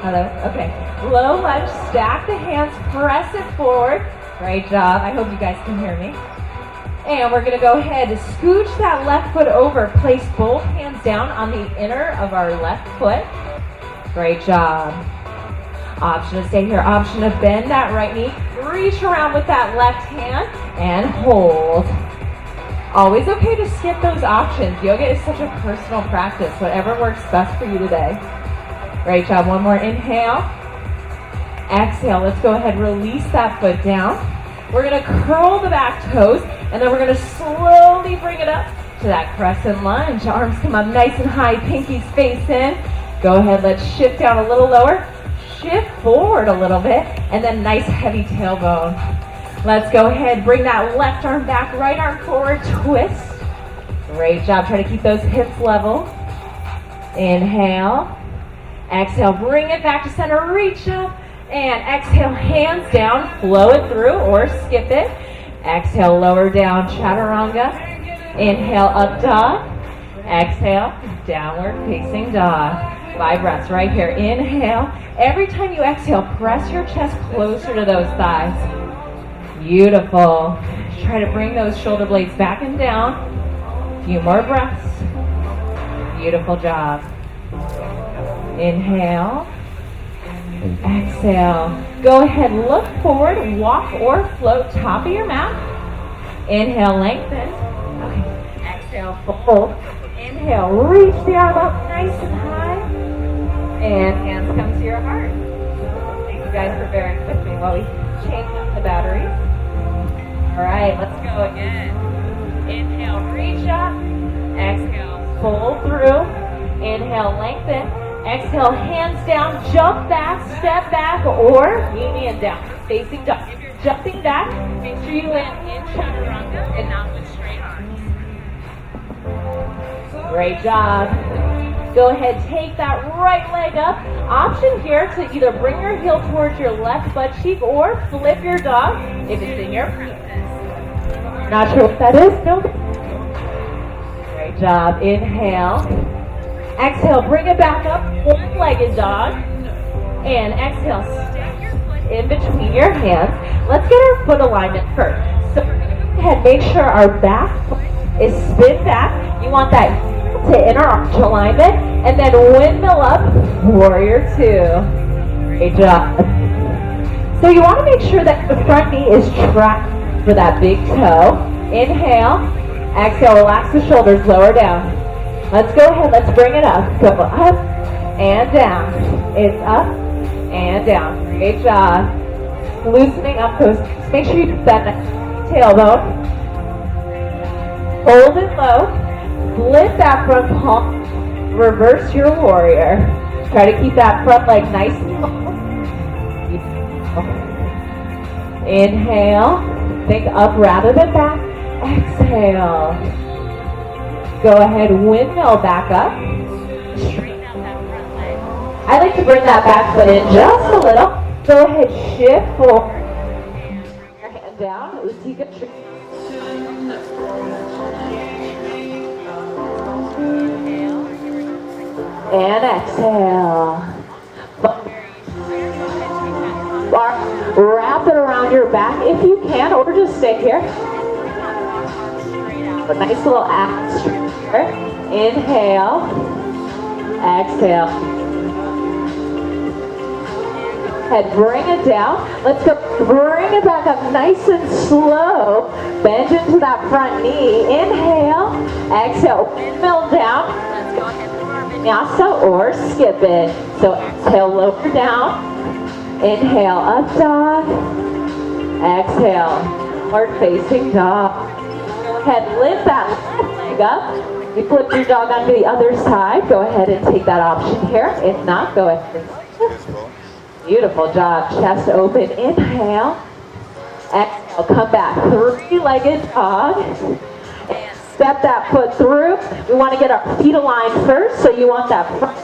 Hello? Okay. Low lunge, stack the hands, press it forward. Great job. I hope you guys can hear me. And we're gonna go ahead and scooch that left foot over. Place both hands down on the inner of our left foot. Great job. Option to stay here, option to bend that right knee. Reach around with that left hand and hold. Always okay to skip those options. Yoga is such a personal practice. Whatever works best for you today. Great job. One more inhale. Exhale. Let's go ahead and release that foot down. We're going to curl the back toes, and then we're going to slowly bring it up to that crescent lunge. Arms come up nice and high, pinkies face in. Go ahead, let's shift down a little lower. Shift forward a little bit, and then nice heavy tailbone. Let's go ahead, bring that left arm back, right arm forward, twist. Great job, try to keep those hips level. Inhale. Exhale, bring it back to center, reach up. And exhale, hands down, flow it through or skip it. Exhale, lower down, chaturanga. Inhale, up dog. Exhale, downward facing dog. 5 breaths right here. Inhale. Every time you exhale, press your chest closer to those thighs. Beautiful. Try to bring those shoulder blades back and down. A few more breaths. Beautiful job. Inhale. Exhale. Go ahead, look forward, walk or float top of your mat. Inhale, lengthen. Okay. Exhale, fold. Inhale, reach the arm up nice and high. And hands come to your heart. Thank you guys for bearing with me while we change up the batteries. All right, let's go again. Inhale, reach up. Exhale, fold through. Inhale, lengthen. Exhale, hands down, jump back, step back, or union down, facing dog. If you're jumping back, make sure you land in chaturanga and not with straight arms. Great job. Go ahead, take that right leg up. Option here to either bring your heel towards your left butt cheek or flip your dog if it's in your preference. Not sure what that is? No. Great job. Inhale. Exhale, bring it back up, one-legged dog. And exhale, stick your foot in between your hands. Let's get our foot alignment first. So we're going to go ahead, make sure our back foot is spin back. You want that to inner arch alignment. And then windmill up, warrior 2. Great job. So you want to make sure that the front knee is tracked for that big toe. Inhale. Exhale, relax the shoulders, lower down. Let's go ahead, let's bring it up. Go up and down. It's up and down. Great job. Loosening up those. Make sure you keep that tailbone. Hold it low. Lift that front palm. Reverse your warrior. Try to keep that front leg nice and long. Inhale. Think up rather than back. Exhale. Go ahead, windmill back up. Straighten out that front leg. I like to bring that back foot in just a little. Go ahead, shift forward. Bring your hand down. Utika tree. Inhale. And exhale. Wrap it around your back if you can, or just stay here. A nice little axe here. Inhale. Exhale. Head, bring it down. Let's go. Bring it back up nice and slow. Bend into that front knee. Inhale. Exhale. Windmill down. Let's go ahead and our vinyasa or skip it. So exhale, lower down. Inhale, up dog. Exhale, forward facing dog. Head, lift that left leg up. You flip your dog onto the other side. Go ahead and take that option here. If not, go ahead. Beautiful job. Chest open. Inhale. Exhale. Come back. Three-legged dog. And step that foot through. We want to get our feet aligned first. So you want that front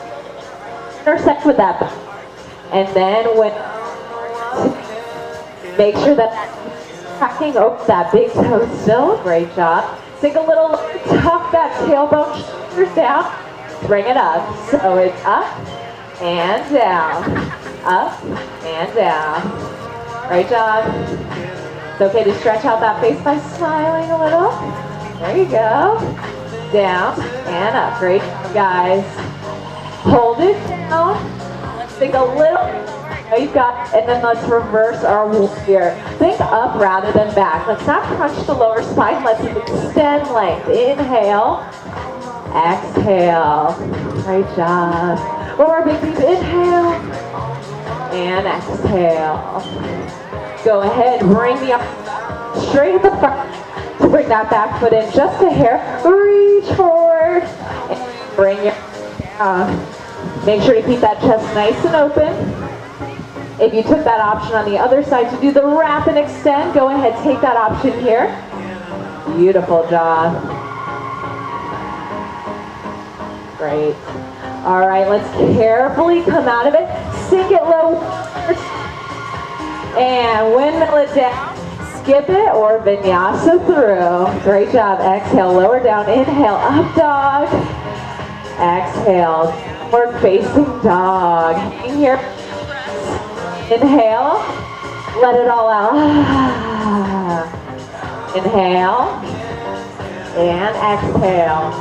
intersect with that back. And then when make sure that tracking over that big toe still. Great job. Sink a little, tuck that tailbone, shoulders down. Bring it up. So it's up and down. Up and down. Great job. It's okay to stretch out that face by smiling a little. There you go. Down and up. Great job, guys. Hold it down. Let's think a little. You've got, and then let's reverse our warrior. Think up rather than back. Let's not crunch the lower spine. Let's extend length. Inhale. Exhale. Great job. One more big deep inhale. And exhale. Go ahead, bring the arm straight at the front. To bring that back foot in just a hair. Reach forward. And bring your make sure to keep that chest nice and open. If you took that option on the other side to do the wrap and extend, go ahead, take that option here. Beautiful job. Great. All right, let's carefully come out of it. Sink it low. And windmill it down. Skip it or vinyasa through. Great job. Exhale, lower down. Inhale, up dog. Exhale, we're facing dog. Hang here. Inhale, let it all out. Inhale, and exhale.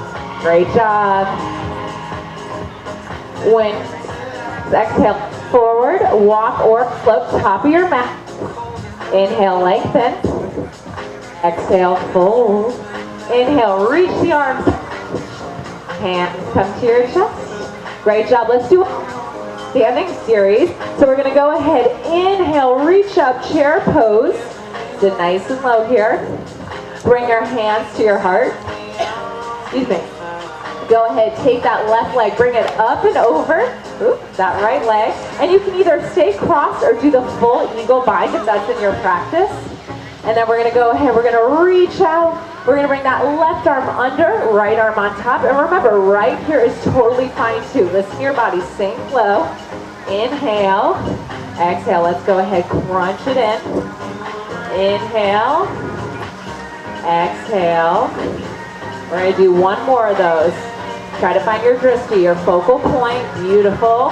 Great job. When exhale, forward, walk or float top of your mat. Inhale, lengthen. Exhale, fold. Inhale, reach the arms. Hands come to your chest. Great job. Let's do a standing series. So we're going to go ahead, inhale, reach up, chair pose. Sit nice and low here. Bring your hands to your heart. Excuse me. Go ahead, take that left leg, bring it up and over. Oops, that right leg. And you can either stay crossed or do the full eagle bind if that's in your practice. And then we're going to go ahead, we're going to reach out. We're going to bring that left arm under, right arm on top. And remember, right here is totally fine too. Listen to your body, sink low. Inhale, exhale. Let's go ahead, crunch it in. Inhale, exhale. We're going to do one more of those. Try to find your drishti, your focal point. Beautiful.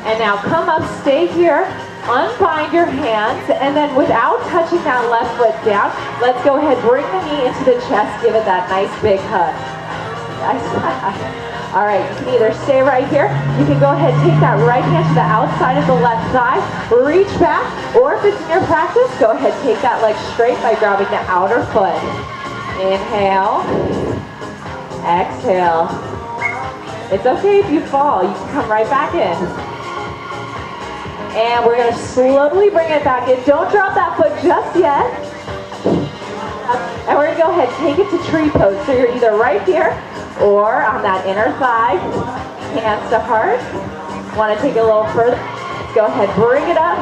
And now come up, stay here. Unbind your hands, and then without touching that left foot down, let's go ahead, bring the knee into the chest, give it that nice big hug. All right, you can either stay right here, you can go ahead, take that right hand to the outside of the left thigh, reach back, or if it's in your practice, go ahead, take that leg straight by grabbing the outer foot. Inhale, exhale. It's okay if you fall, you can come right back in. And we're going to slowly bring it back in. Don't drop that foot just yet. And we're going to go ahead, take it to tree pose. So you're either right here or on that inner thigh, hands to heart. Want to take it a little further? Let's go ahead, bring it up.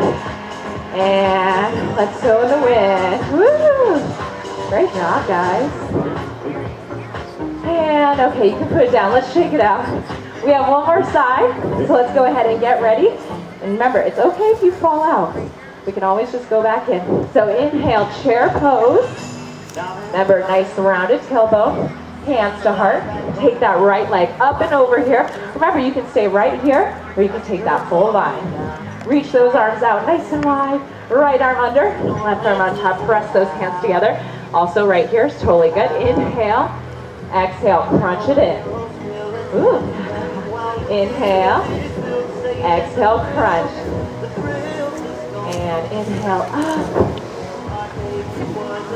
And let's go in the wind. Woo! Great job, guys. And okay, you can put it down. Let's shake it out. We have one more side. So let's go ahead and get ready. And remember, it's okay if you fall out. We can always just go back in. So inhale, chair pose. Remember, nice rounded tailbone. Hands to heart. Take that right leg up and over here. Remember, you can stay right here, or you can take that full line. Reach those arms out nice and wide. Right arm under, left arm on top. Press those hands together. Also right here is totally good. Inhale, exhale, crunch it in. Ooh. Inhale. Exhale, crunch. And inhale up.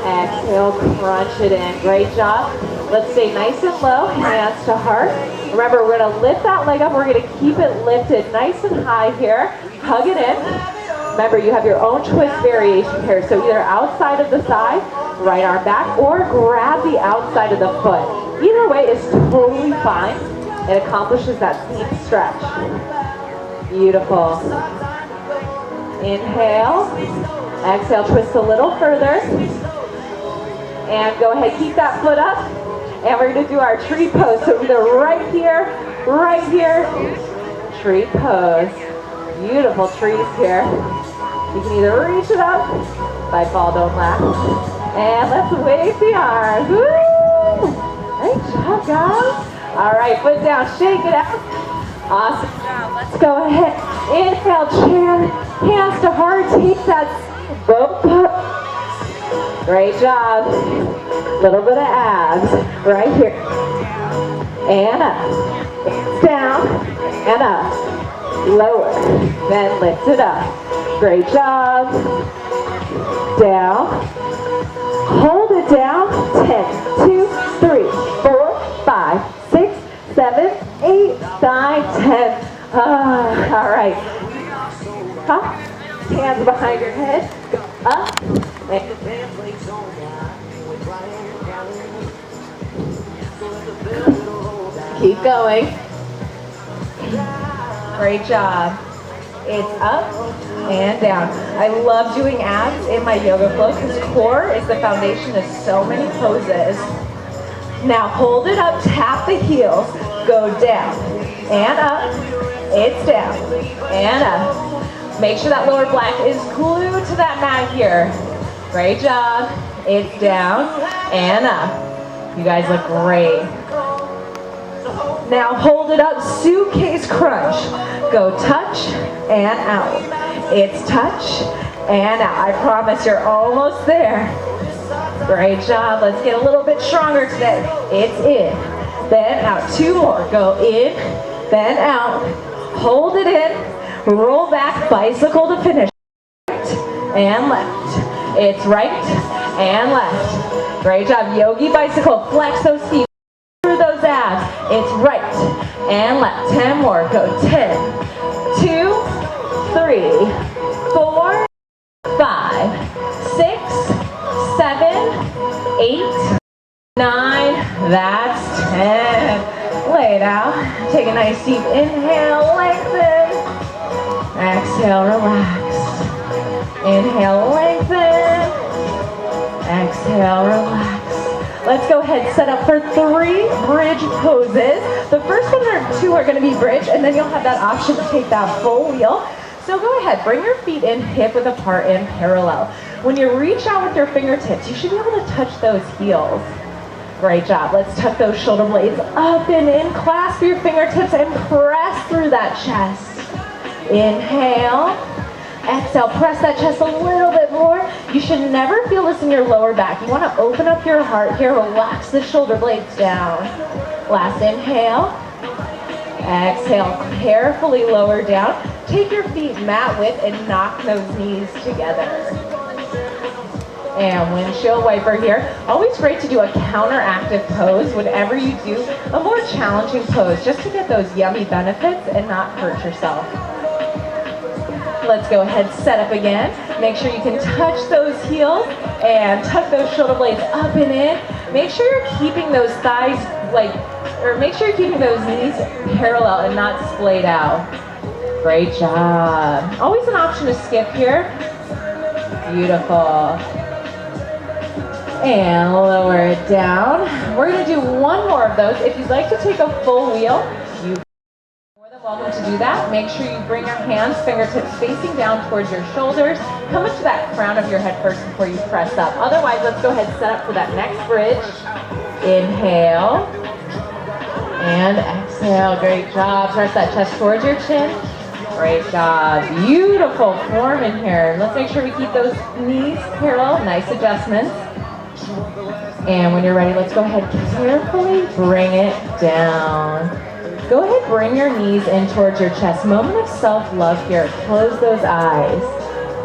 Exhale, crunch it in. Great job. Let's stay nice and low, hands to heart. Remember, we're going to lift that leg up. We're going to keep it lifted nice and high here. Hug it in. Remember, you have your own twist variation here. So either outside of the thigh, right arm back, or grab the outside of the foot. Either way is totally fine. It accomplishes that deep stretch. Beautiful. Inhale. Exhale, twist a little further. And go ahead, keep that foot up. And we're going to do our tree pose. So either right here, tree pose. Beautiful trees here. You can either reach it up. If I fall, don't laugh. And let's wave the arms. Woo! Great job, guys. All right, foot down, shake it out. Awesome job. Let's go ahead. Inhale, chair, hands to heart, take that boat up. Great job. Little bit of abs right here. And up. Down and up. Lower. Then lift it up. Great job. Down. Hold it down. 10, 2, 3, 4, 5, 6, 7, 8, 9, 10. All right. Up. Hands behind your head. Go up. Keep going. Great job. It's up and down. I love doing abs in my yoga flow because core is the foundation of so many poses. Now hold it up, tap the heels, go down and up. It's down and up. Make sure that lower back is glued to that mat here. Great job. It's down and up. You guys look great. Now hold it up, suitcase crunch. Go touch and out. It's touch and out. I promise you're almost there. Great job. Let's get a little bit stronger today. It's in, then out. 2 more. Go in, then out. Hold it in. Roll back, bicycle to finish. Right and left. It's right and left. Great job. Yogi bicycle. Flex those feet. Through those abs. It's right and left. 10 more. Go 10, 2, 3, 4, 5, 6, 7, 8, 9. That's 10. Lay it out. Take a nice deep inhale. Lengthen. Exhale. Relax. Inhale. Lengthen. Exhale. Relax. Let's go ahead, set up for 3 bridge poses. The first 1 or 2 are gonna be bridge, and then you'll have that option to take that full wheel. So go ahead, bring your feet in hip width apart and parallel. When you reach out with your fingertips, you should be able to touch those heels. Great job. Let's tuck those shoulder blades up and in. Clasp your fingertips and press through that chest. Inhale. Exhale, press that chest a little bit more. You should never feel this in your lower back. You want to open up your heart here, relax the shoulder blades down. Last inhale. Exhale, carefully lower down. Take your feet mat width and knock those knees together. And windshield wiper here. Always great to do a counteractive pose whenever you do a more challenging pose, just to get those yummy benefits and not hurt yourself. Let's go ahead, set up again. Make sure you can touch those heels and tuck those shoulder blades up and in. Make sure you're keeping those thighs make sure you're keeping those knees parallel and not splayed out. Great job. Always an option to skip here. Beautiful. And lower it down. We're gonna do 1 more of those. If you'd like to take a full wheel, you welcome to do that. Make sure you bring your hands, fingertips facing down towards your shoulders. Come up to that crown of your head first before you press up. Otherwise, let's go ahead and set up for that next bridge. Inhale. And exhale. Great job. Press that chest towards your chin. Great job. Beautiful form in here. Let's make sure we keep those knees parallel. Nice adjustments. And when you're ready, let's go ahead carefully bring it down. Go ahead, bring your knees in towards your chest. Moment of self-love here. Close those eyes.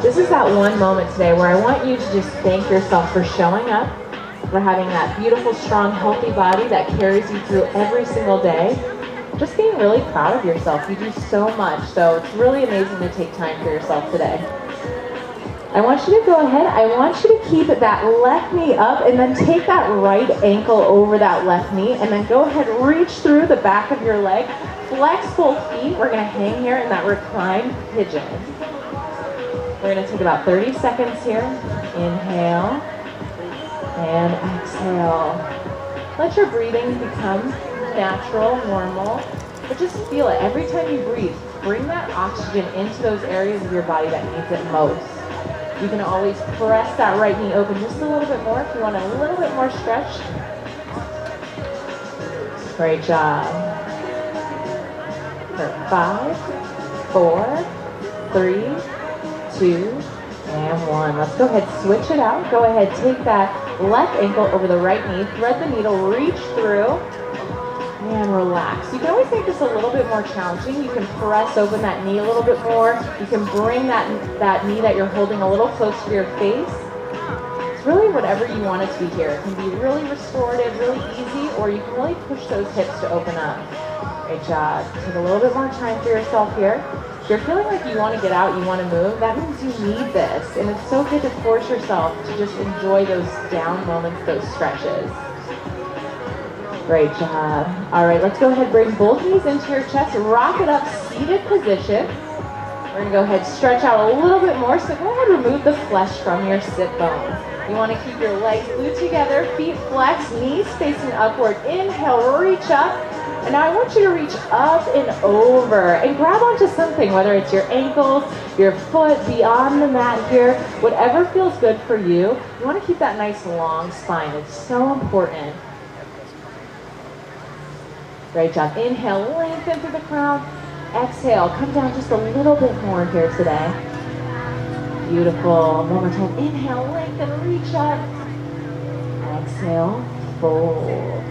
This is that one moment today where I want you to just thank yourself for showing up, for having that beautiful, strong, healthy body that carries you through every single day. Just being really proud of yourself. You do so much, so it's really amazing to take time for yourself today. I want you to go ahead, I want you to keep that left knee up and then take that right ankle over that left knee and then go ahead, reach through the back of your leg, flex both feet. We're gonna hang here in that reclined pigeon. We're gonna take about 30 seconds here. Inhale and exhale. Let your breathing become natural, normal, but just feel it. Every time you breathe, bring that oxygen into those areas of your body that needs it most. You can always press that right knee open just a little bit more if you want a little bit more stretch. Great job. for 5, 4, 3, 2, and 1. Let's go ahead, switch it out. Go ahead, take that left ankle over the right knee, thread the needle, reach through, and relax. You can always make this a little bit more challenging. You can press open that knee a little bit more. You can bring that knee that you're holding a little close to your face. It's really whatever you want it to be here. It can be really restorative, really easy, or you can really push those hips to open up. Great job. Take a little bit more time for yourself here. If you're feeling like you want to get out, you want to move, that means you need this. And it's so good to force yourself to just enjoy those down moments, those stretches. Great job. All right, let's go ahead, bring both knees into your chest, rock it up, seated position. We're gonna go ahead, stretch out a little bit more, so go ahead, remove the flesh from your sit bones. You wanna keep your legs glued together, feet flexed, knees facing upward. Inhale, reach up. And now I want you to reach up and over and grab onto something, whether it's your ankles, your foot, beyond the mat here, whatever feels good for you. You wanna keep that nice long spine, it's so important. Great job. Inhale, lengthen through the crown. Exhale, come down just a little bit more here today. Beautiful. One more time. Inhale, lengthen, reach up. Exhale, fold.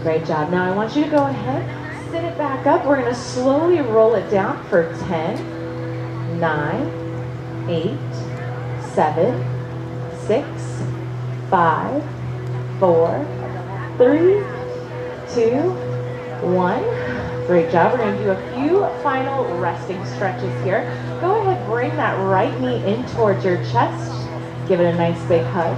Great job. Now I want you to go ahead, sit it back up. We're going to slowly roll it down for 10, 9, 8, 7, 6, 5, 4, 3, 2, 1. Great job. We're going to do a few final resting stretches here. Go ahead, bring that right knee in towards your chest. Give it a nice big hug.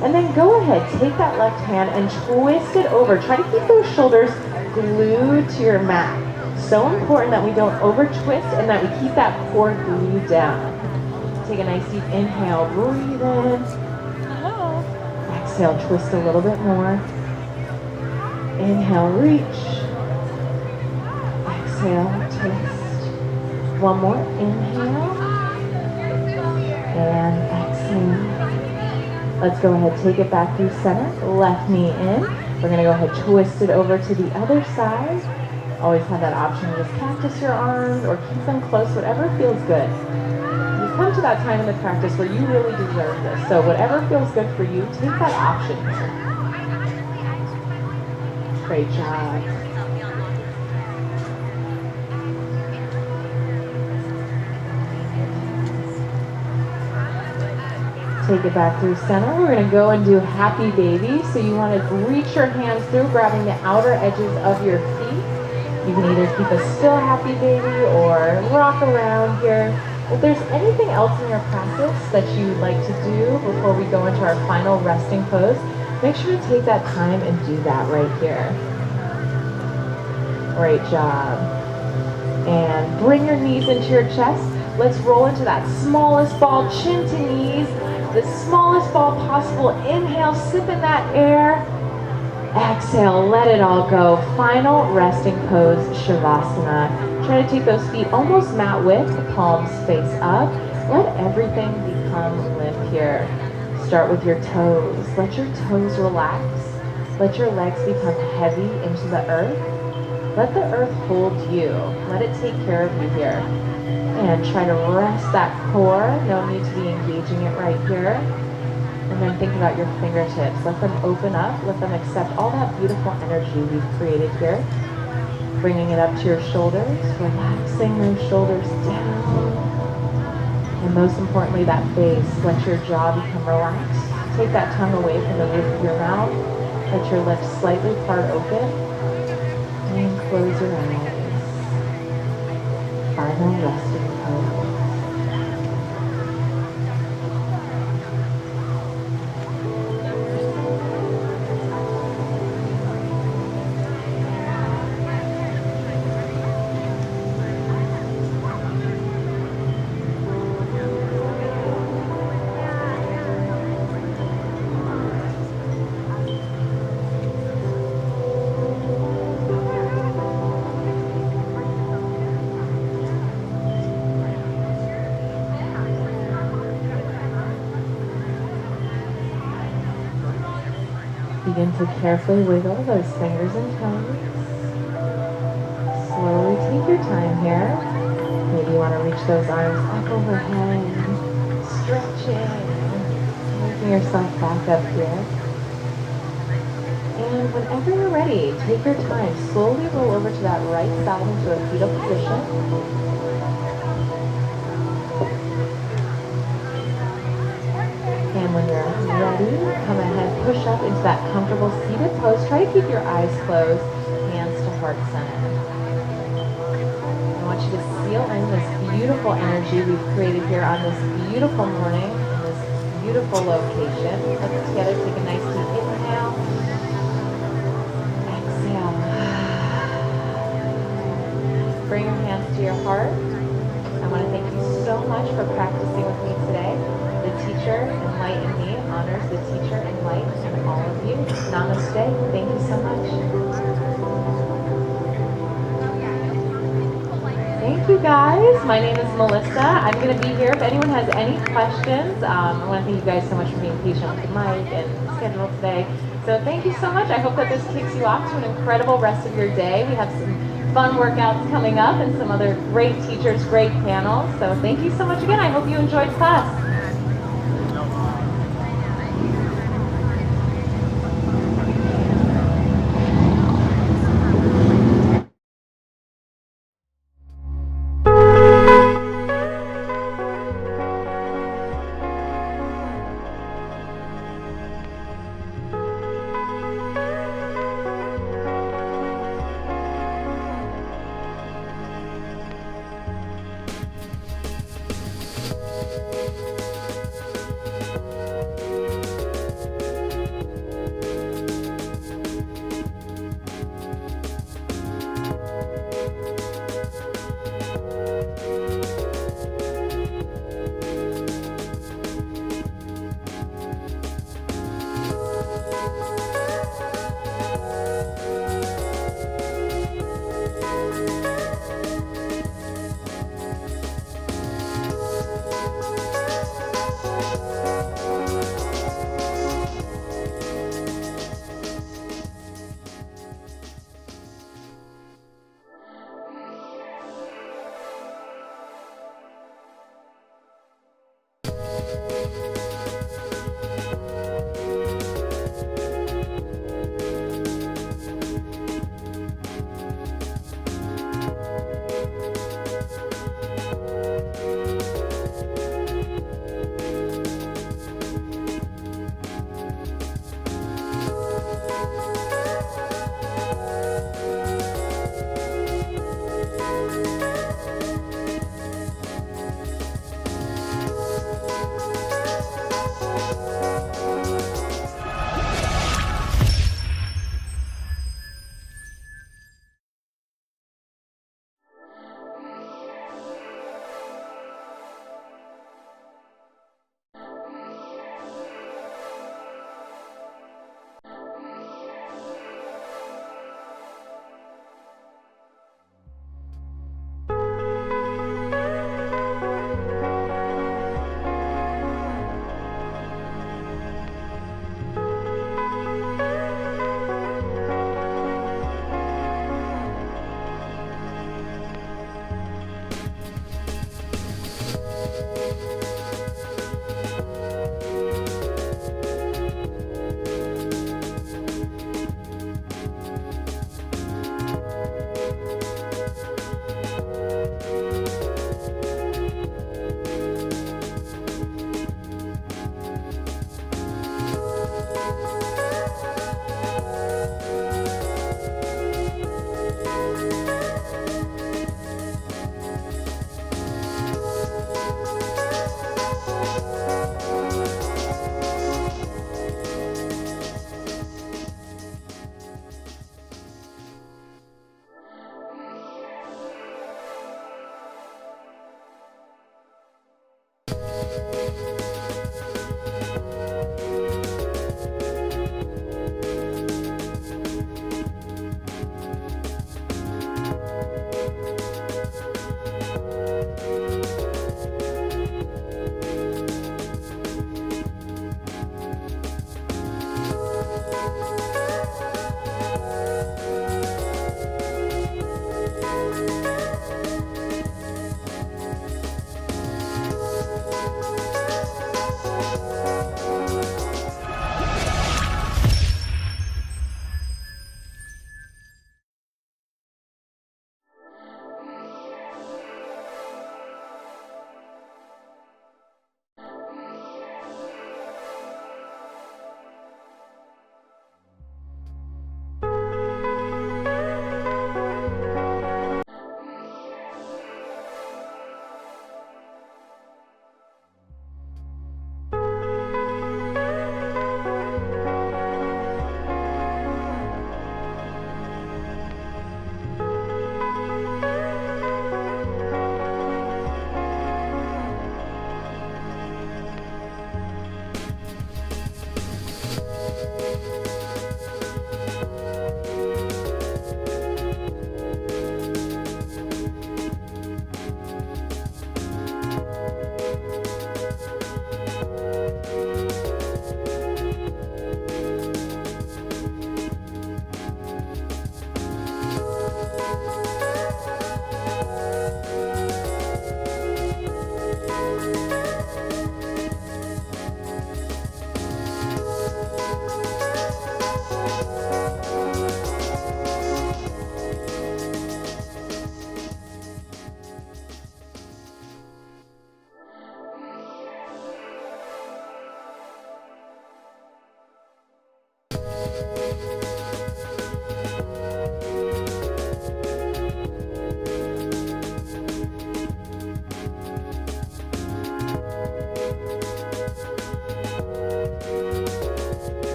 And then go ahead, take that left hand and twist it over. Try to keep those shoulders glued to your mat. So important that we don't over twist and that we keep that core glued down. Take a nice deep inhale, breathe in. Exhale, twist a little bit more. Inhale, reach. Exhale, twist. One more, inhale. And exhale. Let's go ahead, take it back through center. Left knee in. We're gonna go ahead, twist it over to the other side. Always have that option to just cactus your arms or keep them close, whatever feels good. You've come to that time in the practice where you really deserve this. So whatever feels good for you, take that option here. Great job. Take it back through center. We're going to go and do happy baby. So you want to reach your hands through, grabbing the outer edges of your feet. You can either keep a still happy baby or rock around here. If there's anything else in your practice that you'd like to do before we go into our final resting pose, make sure to take that time and do that right here. Great job. And bring your knees into your chest. Let's roll into that smallest ball, chin to knees. The smallest ball possible. Inhale, sip in that air. Exhale, let it all go. Final resting pose, Shavasana. Try to take those feet almost mat width, palms face up. Let everything become limp here. Start with your toes. Let your toes relax. Let your legs become heavy into the earth. Let the earth hold you. Let it take care of you here. And try to rest that core. No need to be engaging it right here. And then think about your fingertips. Let them open up. Let them accept all that beautiful energy we've created here. Bringing it up to your shoulders. Relaxing those shoulders down. And most importantly, that face. Let your jaw become relaxed. Take that tongue away from the roof of your mouth. Let your lips slightly part open. And close your eyes. Final resting pose. Begin to carefully wiggle those fingers and toes. slowly take your time here. Maybe you want to reach those arms up overhead, stretching, making yourself back up here. And whenever you're ready, take your time. Slowly roll over to that right side into a fetal position. And when you're ready, come ahead, push up into that comfortable seated pose. Try to keep your eyes closed, hands to heart center. I want you to seal in this beautiful energy we've created here on this beautiful morning in this beautiful location. Let's together take a nice deep inhale. Exhale. Bring your hands to your heart. I want to thank you so much for practicing with me today. The teacher, Enlighten Me, honors the teacher, Enlighten, and all of you. Namaste. Thank you so much. Thank you guys. My name is Melissa. I'm going to be here if anyone has any questions. I want to thank you guys so much for being patient with the mic and schedule today. So thank you so much. I hope that this kicks you off to an incredible rest of your day. We have some fun workouts coming up and some other great teachers, great panels. So thank you so much again. I hope you enjoyed class.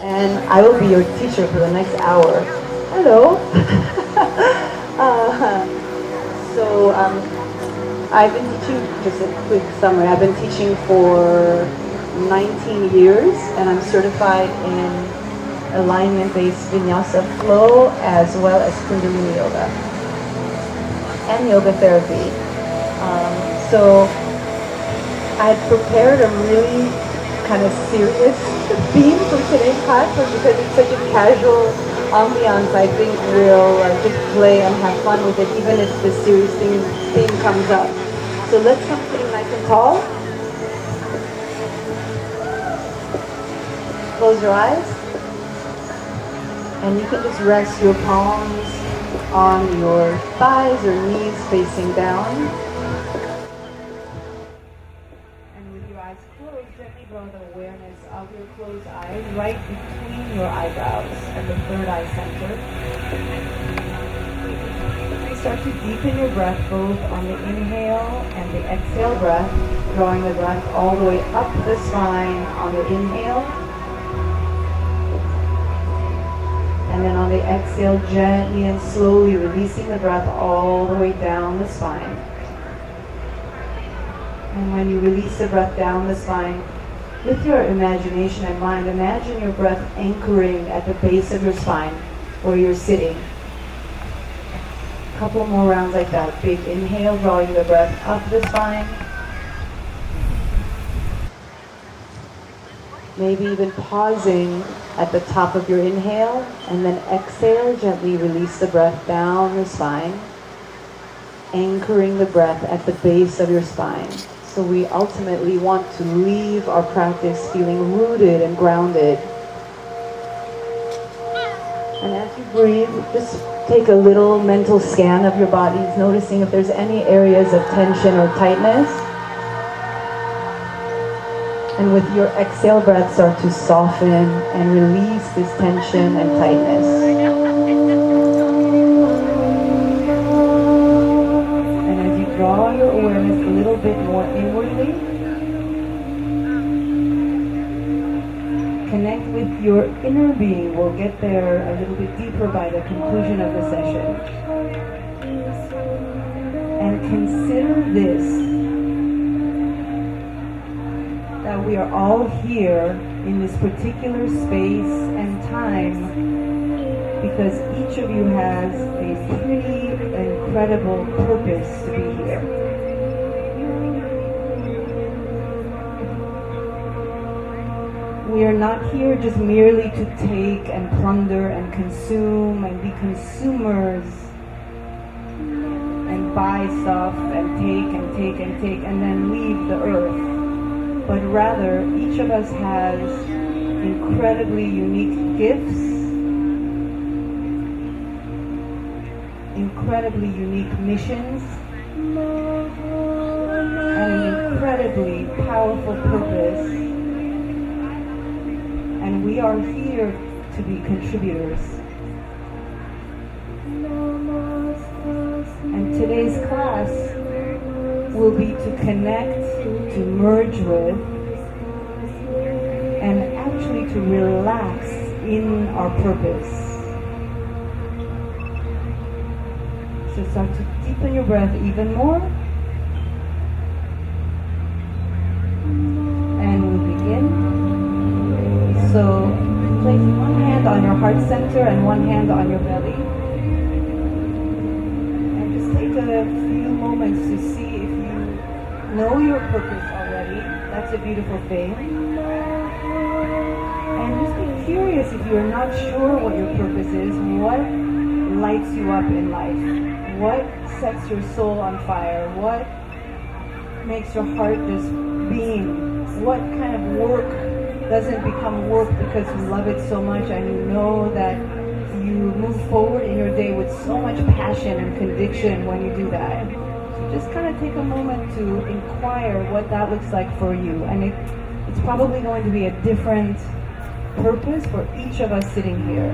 And I will be your teacher for the next hour. Hello. I've been teaching, just a quick summary, I've been teaching for 19 years, and I'm certified in alignment-based vinyasa flow as well as Kundalini yoga and yoga therapy. So I had prepared a really kind of serious theme for today's class, but because it's such a casual ambiance, I think we'll just play and have fun with it, even if the serious theme comes up. So let's come sitting nice and tall. Close your eyes. And you can just rest your palms on your thighs or knees facing down. And with your eyes closed, gently draw the awareness of your closed eyes right between your eyebrows and the third eye center. Start to deepen your breath both on the inhale and the exhale breath, drawing the breath all the way up the spine on the inhale. And then on the exhale, gently and slowly releasing the breath all the way down the spine. And when you release the breath down the spine, with your imagination and mind, imagine your breath anchoring at the base of your spine where you're sitting. A couple more rounds like that. Big inhale, drawing the breath up the spine. Maybe even pausing at the top of your inhale, and then exhale, gently release the breath down the spine, anchoring the breath at the base of your spine. So we ultimately want to leave our practice feeling rooted and grounded. And as you breathe, just take a little mental scan of your bodies, noticing if there's any areas of tension or tightness. And with your exhale breath, start to soften and release this tension and tightness. And as you draw your awareness a little bit more inwardly, connect with your inner being. We'll get there a little bit deeper by the conclusion of the session. And consider this, that we are all here in this particular space and time because each of you has a pretty incredible purpose to be here. We are not here just merely to take and plunder and consume and be consumers and buy stuff and take and take and take and then leave the earth. But rather, each of us has incredibly unique gifts, incredibly unique missions, and an incredibly powerful purpose. And we are here to be contributors. And today's class will be to connect, to merge with, and actually to relax in our purpose. So start to deepen your breath even more. And we'll begin. So place one hand on your heart center and one hand on your belly. And just take a few moments to see if you know your purpose already. That's a beautiful thing. And just be curious if you're not sure what your purpose is. What lights you up in life? What sets your soul on fire? What makes your heart just beam? What kind of work doesn't become work because you love it so much and you know that you move forward in your day with so much passion and conviction when you do that. So just kind of take a moment to inquire what that looks like for you. And it's probably going to be a different purpose for each of us sitting here.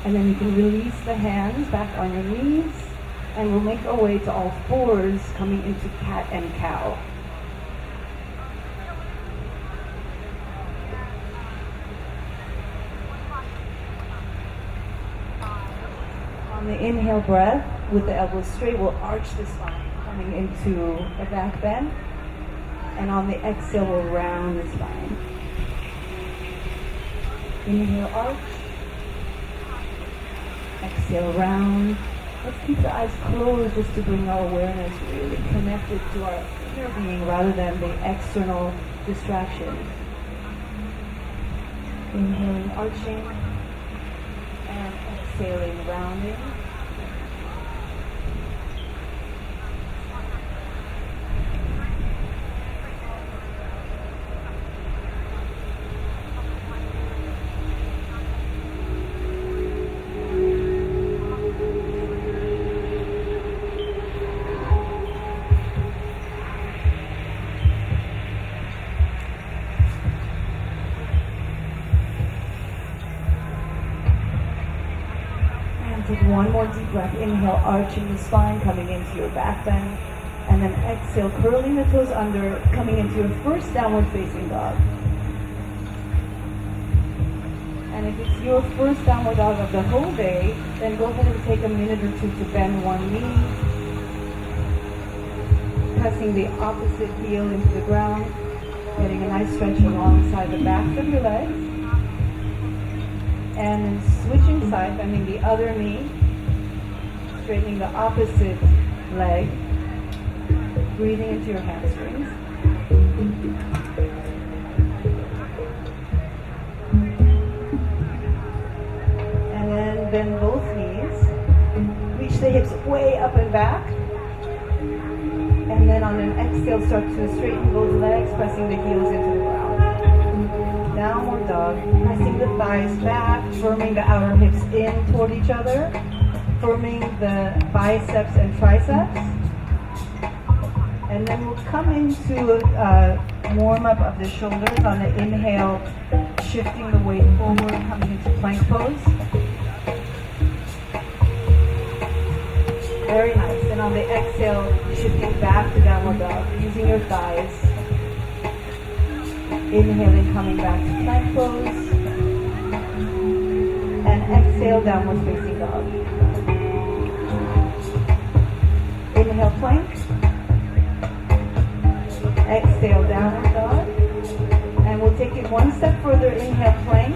And then you can release the hands back on your knees, and we'll make our way to all fours, coming into cat and cow. On the inhale breath, with the elbows straight, we'll arch the spine, coming into a back bend. And on the exhale, we'll round the spine. Inhale, arch. Exhale, round. Let's keep the eyes closed just to bring our awareness really connected to our inner being rather than the external distractions. Inhaling, arching, and exhaling, rounding. Take one more deep breath. Inhale, arching the spine, coming into your back bend. And then exhale, curling the toes under, coming into your first downward facing dog. And if it's your first downward dog of the whole day, then go ahead and take a minute or two to bend one knee, pressing the opposite heel into the ground, getting a nice stretch alongside the backs of your legs. And then switching sides, bending the other knee, straightening the opposite leg, breathing into your hamstrings. And then bend both knees, reach the hips way up and back. And then on an exhale, start to straighten both legs, pressing the heels into the ground. Downward dog, pressing the thighs back, firming the outer hips in toward each other, firming the biceps and triceps. And then we'll come into a warm-up of the shoulders. On the inhale, shifting the weight forward, coming into plank pose. Very nice. And on the exhale, shifting back to downward dog, using your thighs. Inhaling, coming back to plank pose. And exhale, downward facing dog. Inhale, plank. Exhale, downward dog. And we'll take it one step further. Inhale, plank.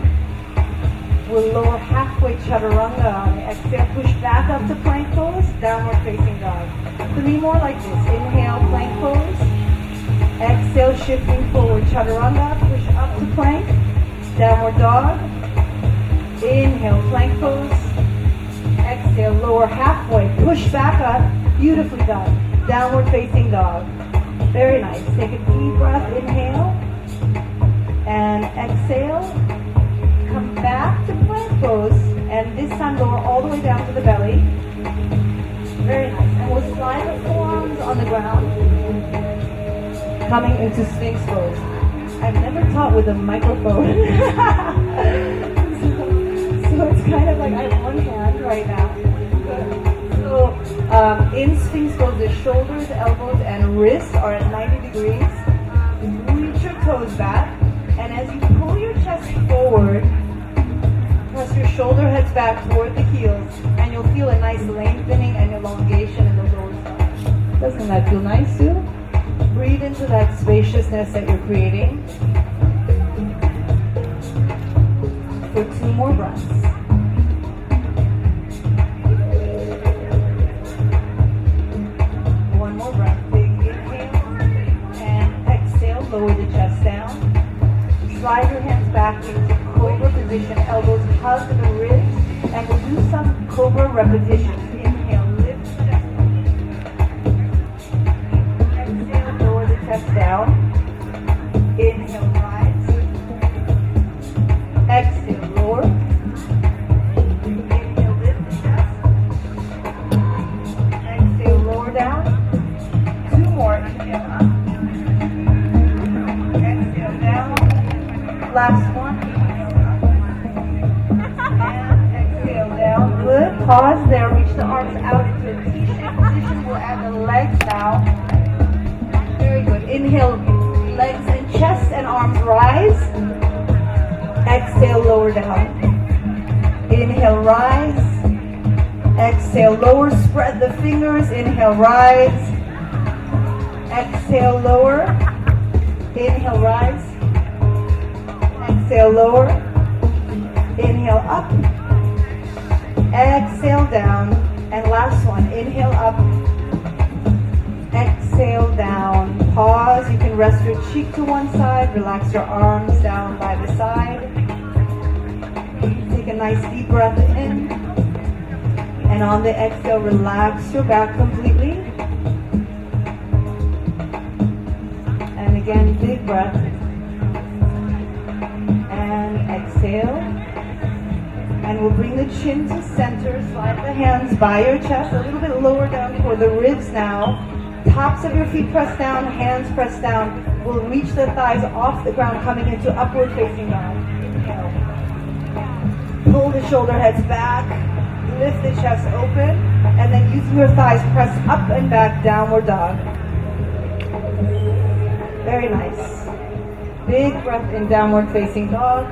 We'll lower halfway chaturanga on the exhale. Push back up to plank pose. Downward facing dog. 3 more like this. Inhale, plank pose. Exhale, shifting forward, chaturanga, push up to plank, downward dog. Inhale, plank pose. Exhale, lower halfway, push back up, beautifully done. Downward facing dog. Very nice. Take a deep breath, inhale, and exhale. Come back to plank pose, and this time lower all the way down to the belly. Very nice. And we'll slide the forearms on the ground. Coming into Sphinx pose. I've never taught with a microphone. so it's kind of like I have one hand right now. So in Sphinx pose, the shoulders, elbows, and wrists are at 90 degrees. Reach your toes back. And as you pull your chest forward, press your shoulder heads back toward the heels. And you'll feel a nice lengthening and elongation in the lower side. Doesn't that feel nice too? Breathe into that spaciousness that you're creating for 2 more breaths. slide your hands back into cobra position, elbows hug the ribs, and we'll do some cobra repetitions. Inhale, lift the chest. Exhale, lower the chest down. Inhale, rise. Exhale, lower. Inhale, lift the chest. Exhale, lower down. Two more. Inhale, up. Exhale, down. Last one. And exhale down. Good. Pause there. Reach the arms out into a T-shaped position. We'll add the legs now. Very good. Inhale, legs and chest and arms rise. Exhale, lower down. Inhale, rise. Exhale, lower. Spread the fingers. Inhale, rise. Exhale, lower. Inhale, rise. Exhale, lower. Inhale, up. Exhale, down. And last one. Inhale, up. Exhale, down. Pause. You can rest your cheek to one side. Relax your arms down by the side. Take a nice deep breath in. And on the exhale, relax your back completely. And again, big breath. And exhale. And we'll bring the chin to center. Slide the hands by your chest, a little bit lower down for the ribs now. Tops of your feet press down, hands press down. We'll reach the thighs off the ground, coming into upward facing dog. Inhale. Pull the shoulder heads back. Lift the chest open. And then using your thighs, press up and back, downward dog. Very nice. Big breath in downward facing dog.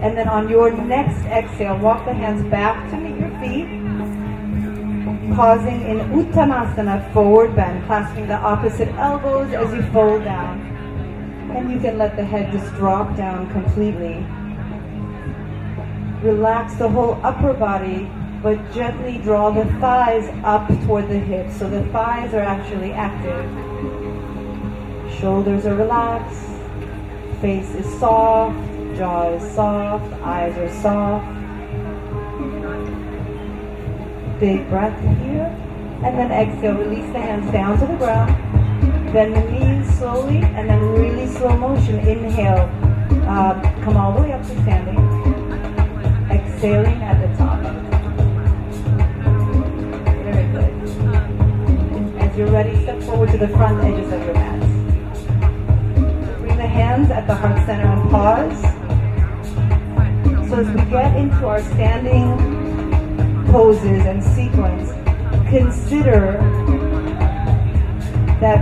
And then on your next exhale, walk the hands back to meet your feet. Pausing in Uttanasana, forward bend, clasping the opposite elbows as you fold down. And you can let the head just drop down completely. Relax the whole upper body, but gently draw the thighs up toward the hips, so the thighs are actually active. Shoulders are relaxed, face is soft, jaw is soft, eyes are soft. Big breath here. And then exhale, release the hands down to the ground. Bend the knees slowly, and then really slow motion. Inhale, come all the way up to standing. Exhaling at the top. Very good. As you're ready, step forward to the front edges of your mats. Bring the hands at the heart center and pause. So as we get into our standing poses and sequence, consider that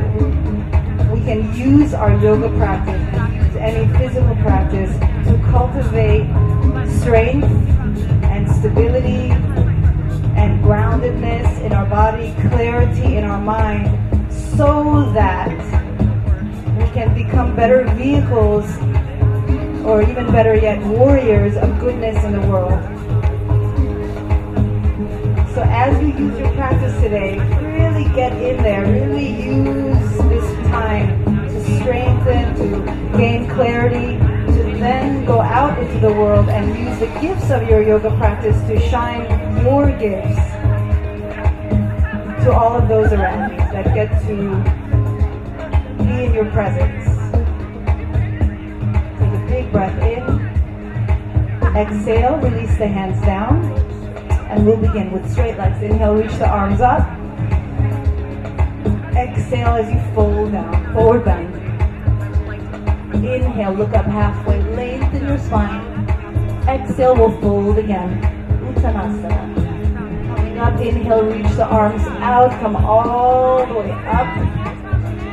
we can use our yoga practice and use any physical practice to cultivate strength and stability and groundedness in our body, clarity in our mind, so that we can become better vehicles, or even better yet, warriors of goodness in the world. So as you use your practice today, really get in there, really use this time to strengthen, to gain clarity, to then go out into the world and use the gifts of your yoga practice to shine your gifts to all of those around you that get to be in your presence. Take a big breath in. Exhale, release the hands down. And we'll begin with straight legs. Inhale, reach the arms up. Exhale as you fold down, forward bend. Inhale, look up halfway, lengthen your spine. Exhale, we'll fold again. Uttanasana. Coming up, inhale, reach the arms out, come all the way up.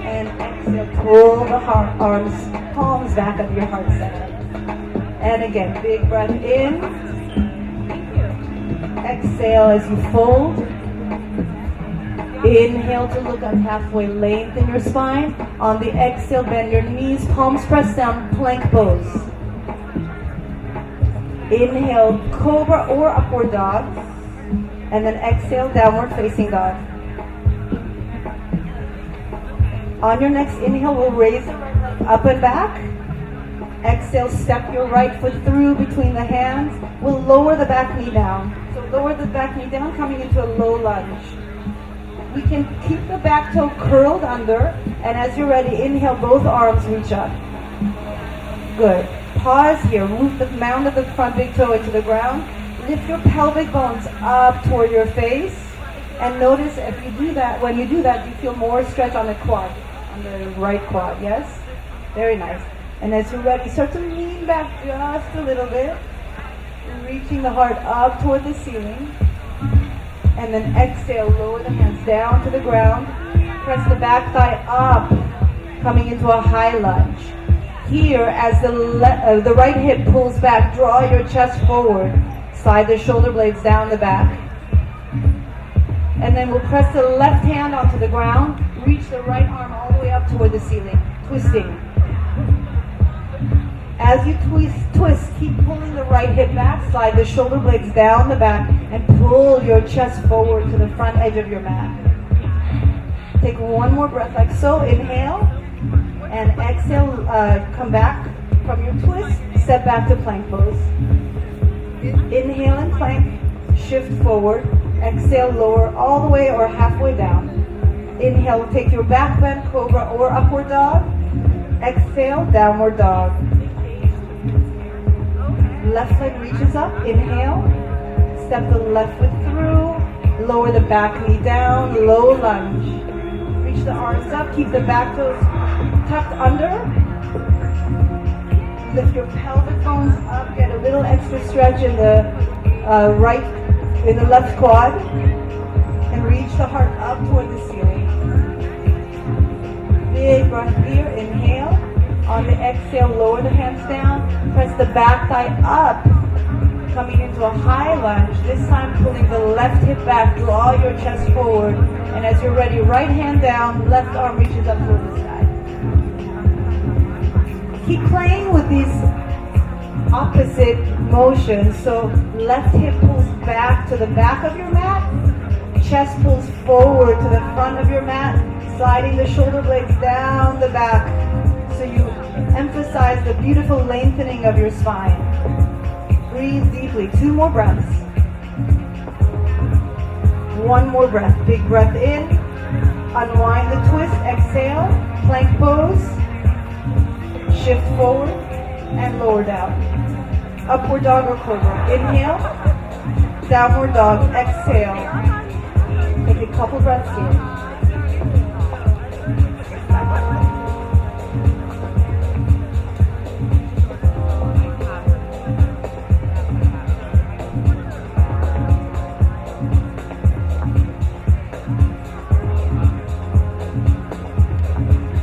And exhale, pull the arms, palms back up your heart center. And again, big breath in. Exhale as you fold. Inhale to look up halfway, lengthen your spine. On the exhale, bend your knees, palms press down, plank pose. Inhale, cobra or upward dog. And then exhale, downward facing dog. On your next inhale, we'll raise the right leg up and back. Exhale, step your right foot through between the hands. We'll lower the back knee down. So lower the back knee down, coming into a low lunge. We can keep the back toe curled under, and as you're ready, inhale, both arms reach up. Good. Pause here. Move the mound of the front big toe into the ground. Lift your pelvic bones up toward your face. And notice if you do that, when you do that, you feel more stretch on the quad, on the right quad, yes? Very nice. And as you're ready, start to lean back just a little bit, reaching the heart up toward the ceiling. And then exhale, lower the hands down to the ground. Press the back thigh up, coming into a high lunge. Here, as the right hip pulls back, draw your chest forward. Slide the shoulder blades down the back. And then we'll press the left hand onto the ground. Reach the right arm all the way up toward the ceiling, twisting. As you twist, keep pulling the right hip back. Slide the shoulder blades down the back and pull your chest forward to the front edge of your mat. Take one more breath like so. Inhale and exhale. Come back from your twist. Step back to plank pose. Inhale and plank. Shift forward. Exhale, lower all the way or halfway down. Inhale, take your back bend, cobra or upward dog. Exhale, downward dog. Left leg reaches up. Inhale. Step the left foot through. Lower the back knee down. Low lunge. Reach the arms up. Keep the back toes tucked under. Lift your pelvic bones up. Get a little extra stretch in the in the left quad. And reach the heart up toward the ceiling. Big breath here. Inhale. On the exhale, lower the hands down. Press the back thigh up. Coming into a high lunge. This time pulling the left hip back. Draw your chest forward. And as you're ready, right hand down. Left arm reaches up toward the sky. Keep playing with these opposite motions. So left hip pulls back to the back of your mat. Chest pulls forward to the front of your mat. Sliding the shoulder blades down the back. So you emphasize the beautiful lengthening of your spine. Breathe deeply. 2 more breaths. 1 more breath. Big breath in. Unwind the twist. Exhale. Plank pose. Shift forward and lower down. Upward dog or cobra. Inhale. Downward dog. Exhale. Take a couple breaths here.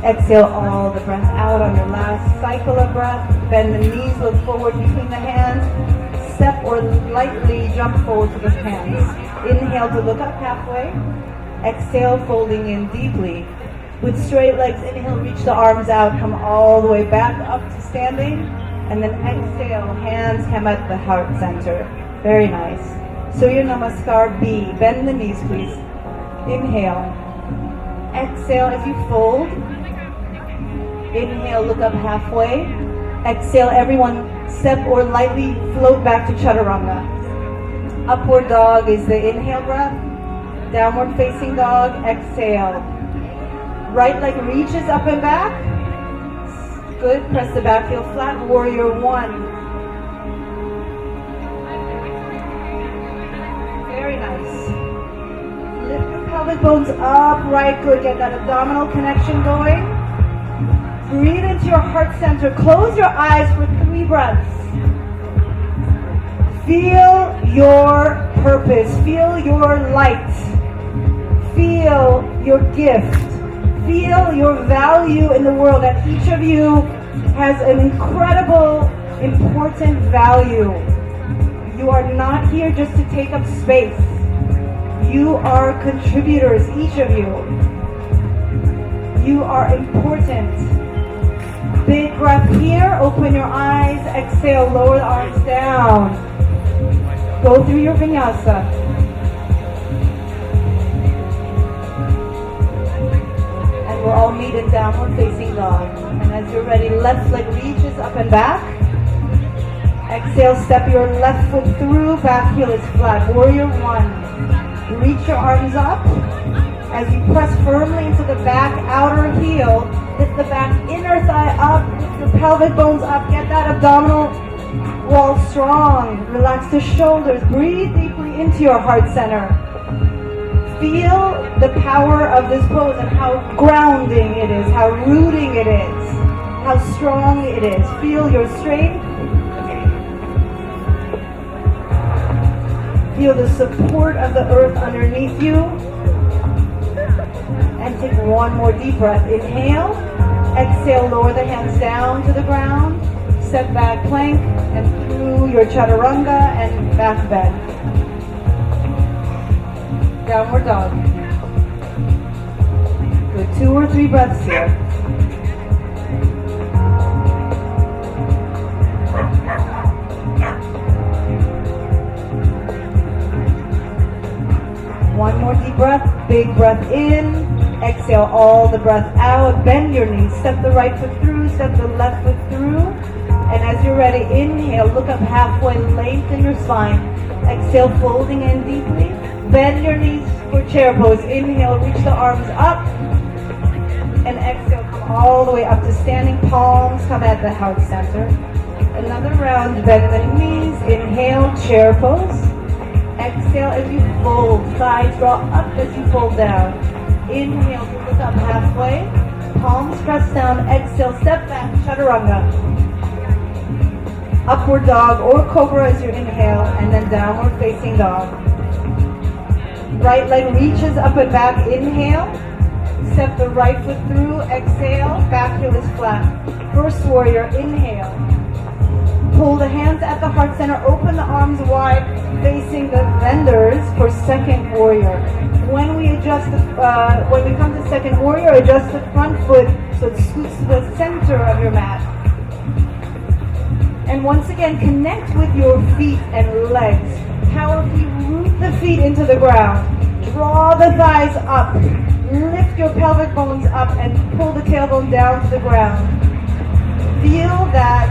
Exhale all the breath out on your last cycle of breath. Bend the knees, look forward between the hands. Step or lightly jump forward to the hands. Inhale to look up halfway. Exhale, folding in deeply. With straight legs, inhale, reach the arms out. Come all the way back up to standing. And then exhale, hands come at the heart center. Very nice. Surya Namaskar B. Bend the knees, please. Inhale. Exhale as you fold. Inhale, look up halfway. Exhale, everyone step or lightly float back to Chaturanga. Upward dog is the inhale breath. Downward facing dog, exhale. Right leg reaches up and back. Good, press the back heel flat. Warrior 1. Very nice. Lift the pelvic bones up, right, good. Get that abdominal connection going. Breathe into your heart center. Close your eyes for 3 breaths. Feel your purpose. Feel your light. Feel your gift. Feel your value in the world. That each of you has an incredible, important value. You are not here just to take up space. You are contributors, each of you. You are important. Big breath here. Open your eyes. Exhale. Lower the arms down. Go through your vinyasa. We'll all meet in downward facing dog. And as you're ready, left leg reaches up and back. Exhale, step your left foot through, back heel is flat. Warrior one. Reach your arms up. As you press firmly into the back outer heel, lift the back inner thigh up, lift your pelvic bones up, get that abdominal wall strong. Relax the shoulders, breathe deeply into your heart center. Feel the power of this pose and how grounding it is, how rooting it is, how strong it is. Feel your strength. Feel the support of the earth underneath you. And take one more deep breath. Inhale. Exhale, lower the hands down to the ground. Step back plank and through your chaturanga and back bend. Downward dog. Good. 2 or 3 breaths here. One more deep breath. Big breath in. Exhale all the breath out. Bend your knees. Step the right foot through. Step the left foot through. And as you're ready, inhale. Look up halfway. Lengthen your spine. Exhale, folding in deeply. Bend your knees for chair pose. Inhale, reach the arms up. And exhale, come all the way up to standing. Palms come at the heart center. Another round, bend the knees. Inhale, chair pose. Exhale as you fold. Thighs draw up as you fold down. Inhale to look up halfway. Palms press down. Exhale, step back, chaturanga. Upward dog or cobra as you inhale. And then downward facing dog. Right leg reaches up and back. Inhale. Step the right foot through. Exhale. Back heel is flat. First warrior. Inhale. Pull the hands at the heart center. Open the arms wide, facing the vendors for second warrior. When we adjust, when we come to second warrior, adjust the front foot so it scoots to the center of your mat. And once again, connect with your feet and legs. Powerfully root the feet into the ground. Draw the thighs up. Lift your pelvic bones up and pull the tailbone down to the ground. Feel that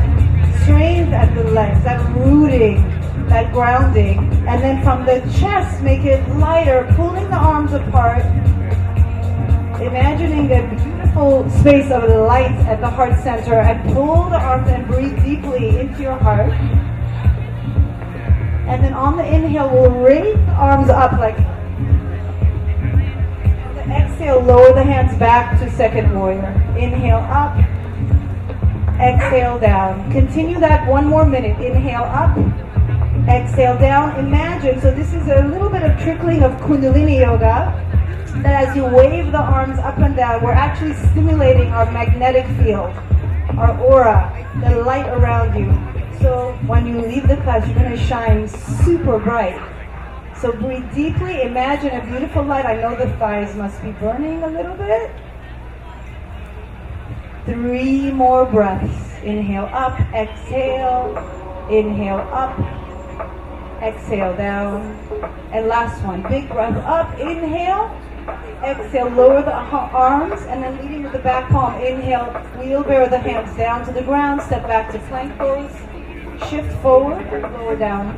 strength at the legs, that rooting, that grounding. And then from the chest, make it lighter, pulling the arms apart. Imagining the beautiful space of the light at the heart center and pull the arms and breathe deeply into your heart. And then on the inhale, we'll raise the arms up like. On the exhale, lower the hands back to second warrior. Inhale up. Exhale down. Continue that 1 more minute. Inhale up. Exhale down. Imagine, so this is a little bit of trickling of Kundalini Yoga. That as you wave the arms up and down, we're actually stimulating our magnetic field, our aura, the light around you. So when you leave the class, you're going to shine super bright. So breathe deeply. Imagine a beautiful light. I know the thighs must be burning a little bit. 3 more breaths. Inhale up, exhale, inhale up, exhale down. And last one, big breath up, inhale, exhale, lower the arms, and then leading with the back palm. Inhale, wheelbarrow the hands down to the ground, step back to plank pose, shift forward, lower down.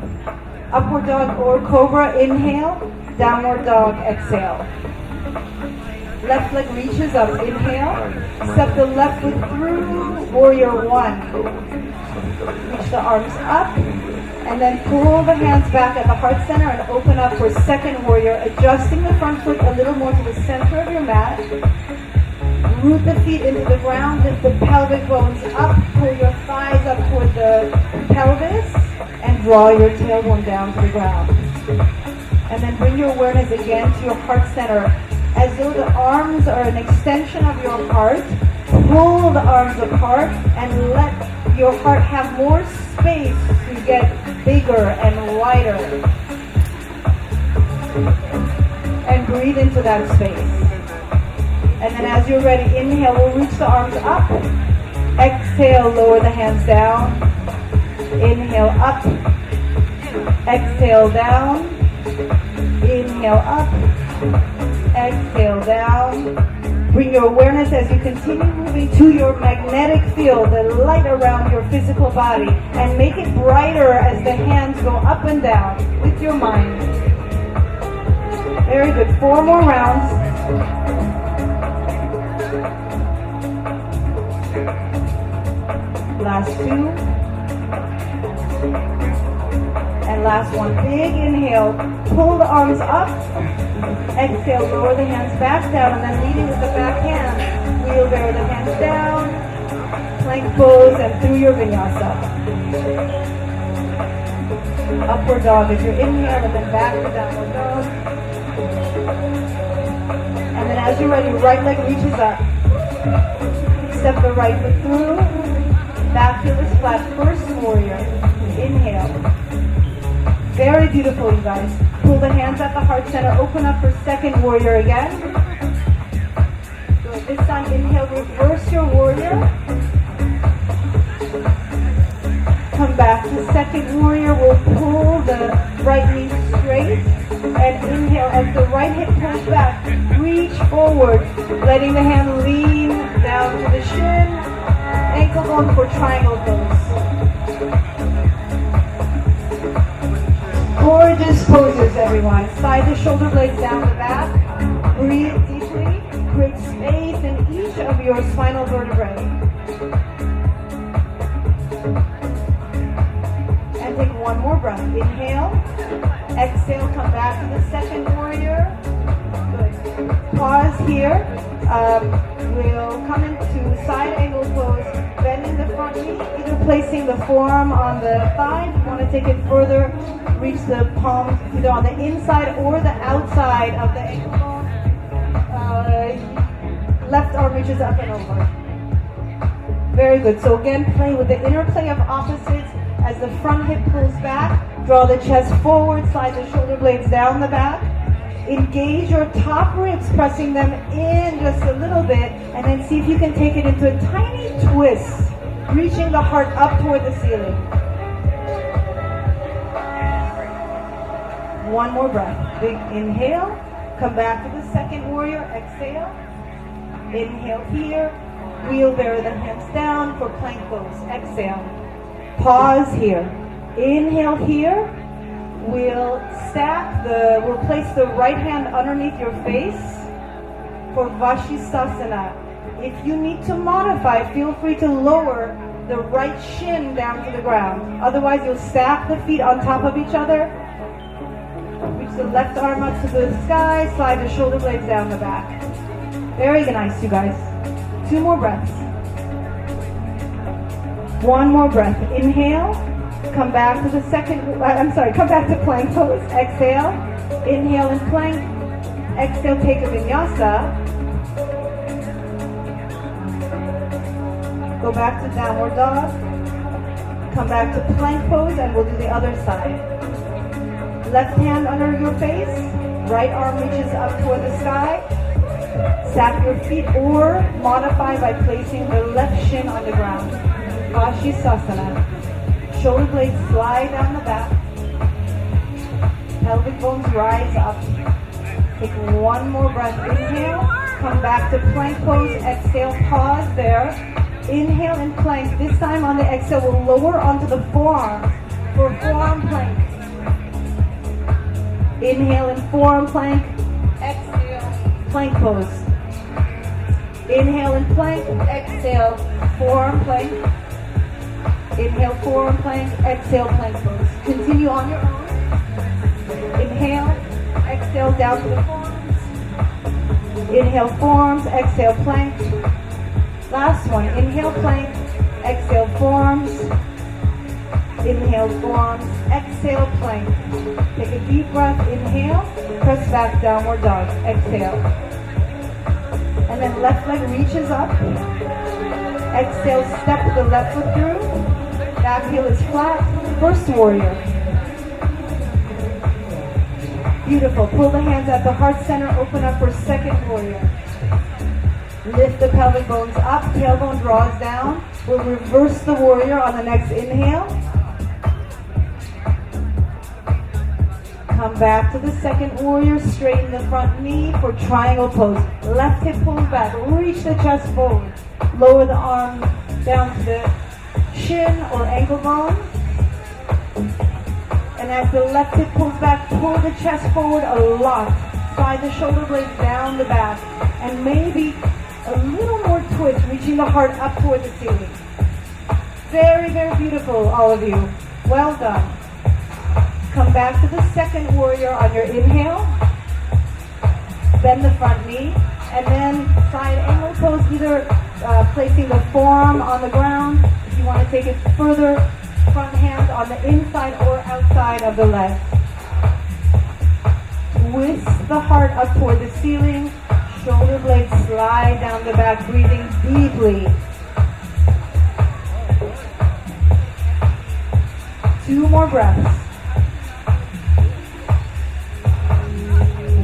Upward dog or cobra, inhale, downward dog, exhale. Left leg reaches up, inhale, step the left foot through, warrior one. Reach the arms up, and then pull the hands back at the heart center and open up for second warrior, adjusting the front foot a little more to the center of your mat. Root the feet into the ground, lift the pelvic bones up, pull your thighs up toward the pelvis, and draw your tailbone down to the ground. And then bring your awareness again to your heart center, as though the arms are an extension of your heart. Pull the arms apart and let your heart have more space to get bigger and wider. And breathe into that space. And then as you're ready, inhale, we'll reach the arms up. Exhale, lower the hands down. Inhale up. Exhale down. Inhale up. Exhale down. Bring your awareness as you continue moving to your magnetic field, the light around your physical body, and make it brighter as the hands go up and down with your mind. Very good. 4 more rounds. Last 2. And last one. Big inhale. Pull the arms up. Exhale, lower the hands back down, and then leading with the back hand. Wheelbarrow the hands down. Plank pose and through your vinyasa. Upward dog is your inhale, and then back to downward dog. And then as you're ready, right leg reaches up. Step the right foot through. Back heel is flat. First warrior. Inhale. Very beautiful, you guys. Pull the hands at the heart center. Open up for second warrior again. Good. This time, inhale, reverse your warrior. Come back to second warrior. We'll pull the right knee straight. And inhale as the right hip pulls back. Reach forward, letting the hand lean down to the shin. Ankle bone for triangle pose. Gorgeous poses, everyone. Slide the shoulder blades down the back. Breathe deeply. Create space in each of your spinal vertebrae. And take one more breath. Inhale. Exhale. Come back to the second warrior. Good. Pause here. We'll come into side angle pose. Bending the front knee. Either placing the forearm on the thigh. If you want to take it further, reach the palms either on the inside or the outside of the ankle bone. Left arm reaches up and over. Very good. So again, play with the interplay of opposites as the front hip pulls back. Draw the chest forward, slide the shoulder blades down the back. Engage your top ribs, pressing them in just a little bit, and then see if you can take it into a tiny twist, reaching the heart up toward the ceiling. One more breath. Big inhale. Come back to the second warrior. Exhale. Inhale here. Wheelbarrow the hands down for plank pose. Exhale. Pause here. Inhale here. We'll place the right hand underneath your face for Vashisthasana. If you need to modify, feel free to lower the right shin down to the ground. Otherwise, you'll stack the feet on top of each other. Reach the left arm up to the sky, slide the shoulder blades down the back. Very nice, you guys. 2 more breaths. 1 more breath. Inhale. Come back to the come back to plank pose. Exhale. Inhale and plank. Exhale, take a vinyasa. Go back to downward dog. Come back to plank pose, and we'll do the other side. Left hand under your face. Right arm reaches up toward the sky. Stack your feet or modify by placing the left shin on the ground. Vashisthasana. Shoulder blades slide down the back. Pelvic bones rise up. Take 1 more breath. Inhale. Come back to plank pose. Exhale. Pause there. Inhale and plank. This time on the exhale, we'll lower onto the forearms for forearm plank. Inhale and forearm plank. Exhale. Plank pose. Inhale and plank. Exhale. Forearm plank. Inhale, forearm plank. Exhale, plank pose. Continue on your own. Inhale. Exhale, down to the forearms. Inhale, forearms. Exhale, plank. Last one. Inhale, plank. Exhale, forearms. Inhale, forearms. Exhale, plank. Take a deep breath. Inhale. Press back, downward dog. Exhale. And then left leg reaches up. Exhale, step the left foot through. Back heel is flat. First warrior. Beautiful. Pull the hands at the heart center. Open up for second warrior. Lift the pelvic bones up. Tailbone draws down. We'll reverse the warrior on the next inhale. Come back to the second warrior. Straighten the front knee for triangle pose. Left hip pulls back. Reach the chest forward. Lower the arm down to the shin or ankle bone. And as the left hip pulls back, pull the chest forward a lot. Slide the shoulder blades down the back. And maybe a little more twist, reaching the heart up toward the ceiling. Very, very beautiful, all of you. Well done. Come back to the second warrior on your inhale. Bend the front knee. And then side angle pose, either placing the forearm on the ground. If you want to take it further, front hand on the inside or outside of the leg. Twist the heart up toward the ceiling. Shoulder blades slide down the back, breathing deeply. 2 more breaths.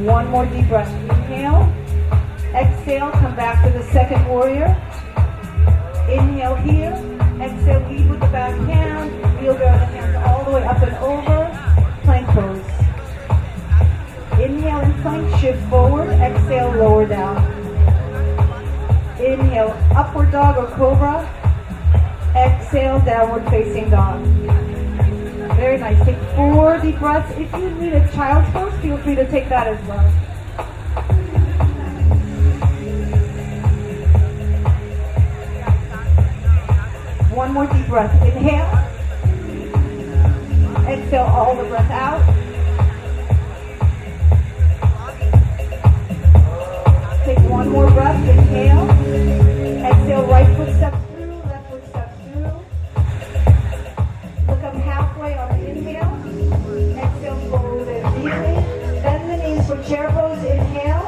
1 more deep breath. Inhale. Exhale, come back to the second warrior. Inhale here. Exhale, lead with the back hand. Wheelbarrow the hands all the way up and over. Plank pose. Inhale and plank, shift forward. Exhale, lower down. Inhale, upward dog or cobra. Exhale, downward facing dog. Very nice. Take 4 deep breaths. If you need a child's pose, feel free to take that as well. One more deep breath. Inhale. Exhale all the breath out. Take 1 more breath. Inhale. Exhale, right foot steps through, left foot steps through. Look up halfway on the inhale. Exhale, fold it deeply. Bend the knees for chair pose. Inhale.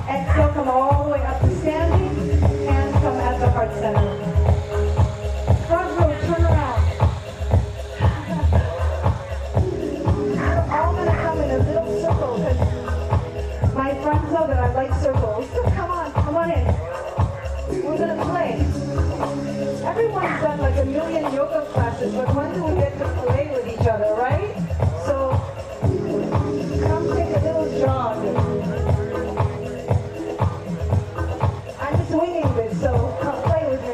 Exhale, come all the way up to standing. Hands come at the heart center. Front row, turn around. We're all going to come in a little circle because my friends know that I like circles. Come on in. We're going to play. Everyone's done like a million yoga classes, but when do we get to play with each other, right? So, come take a little jog. I'm just winging this, so come play with me.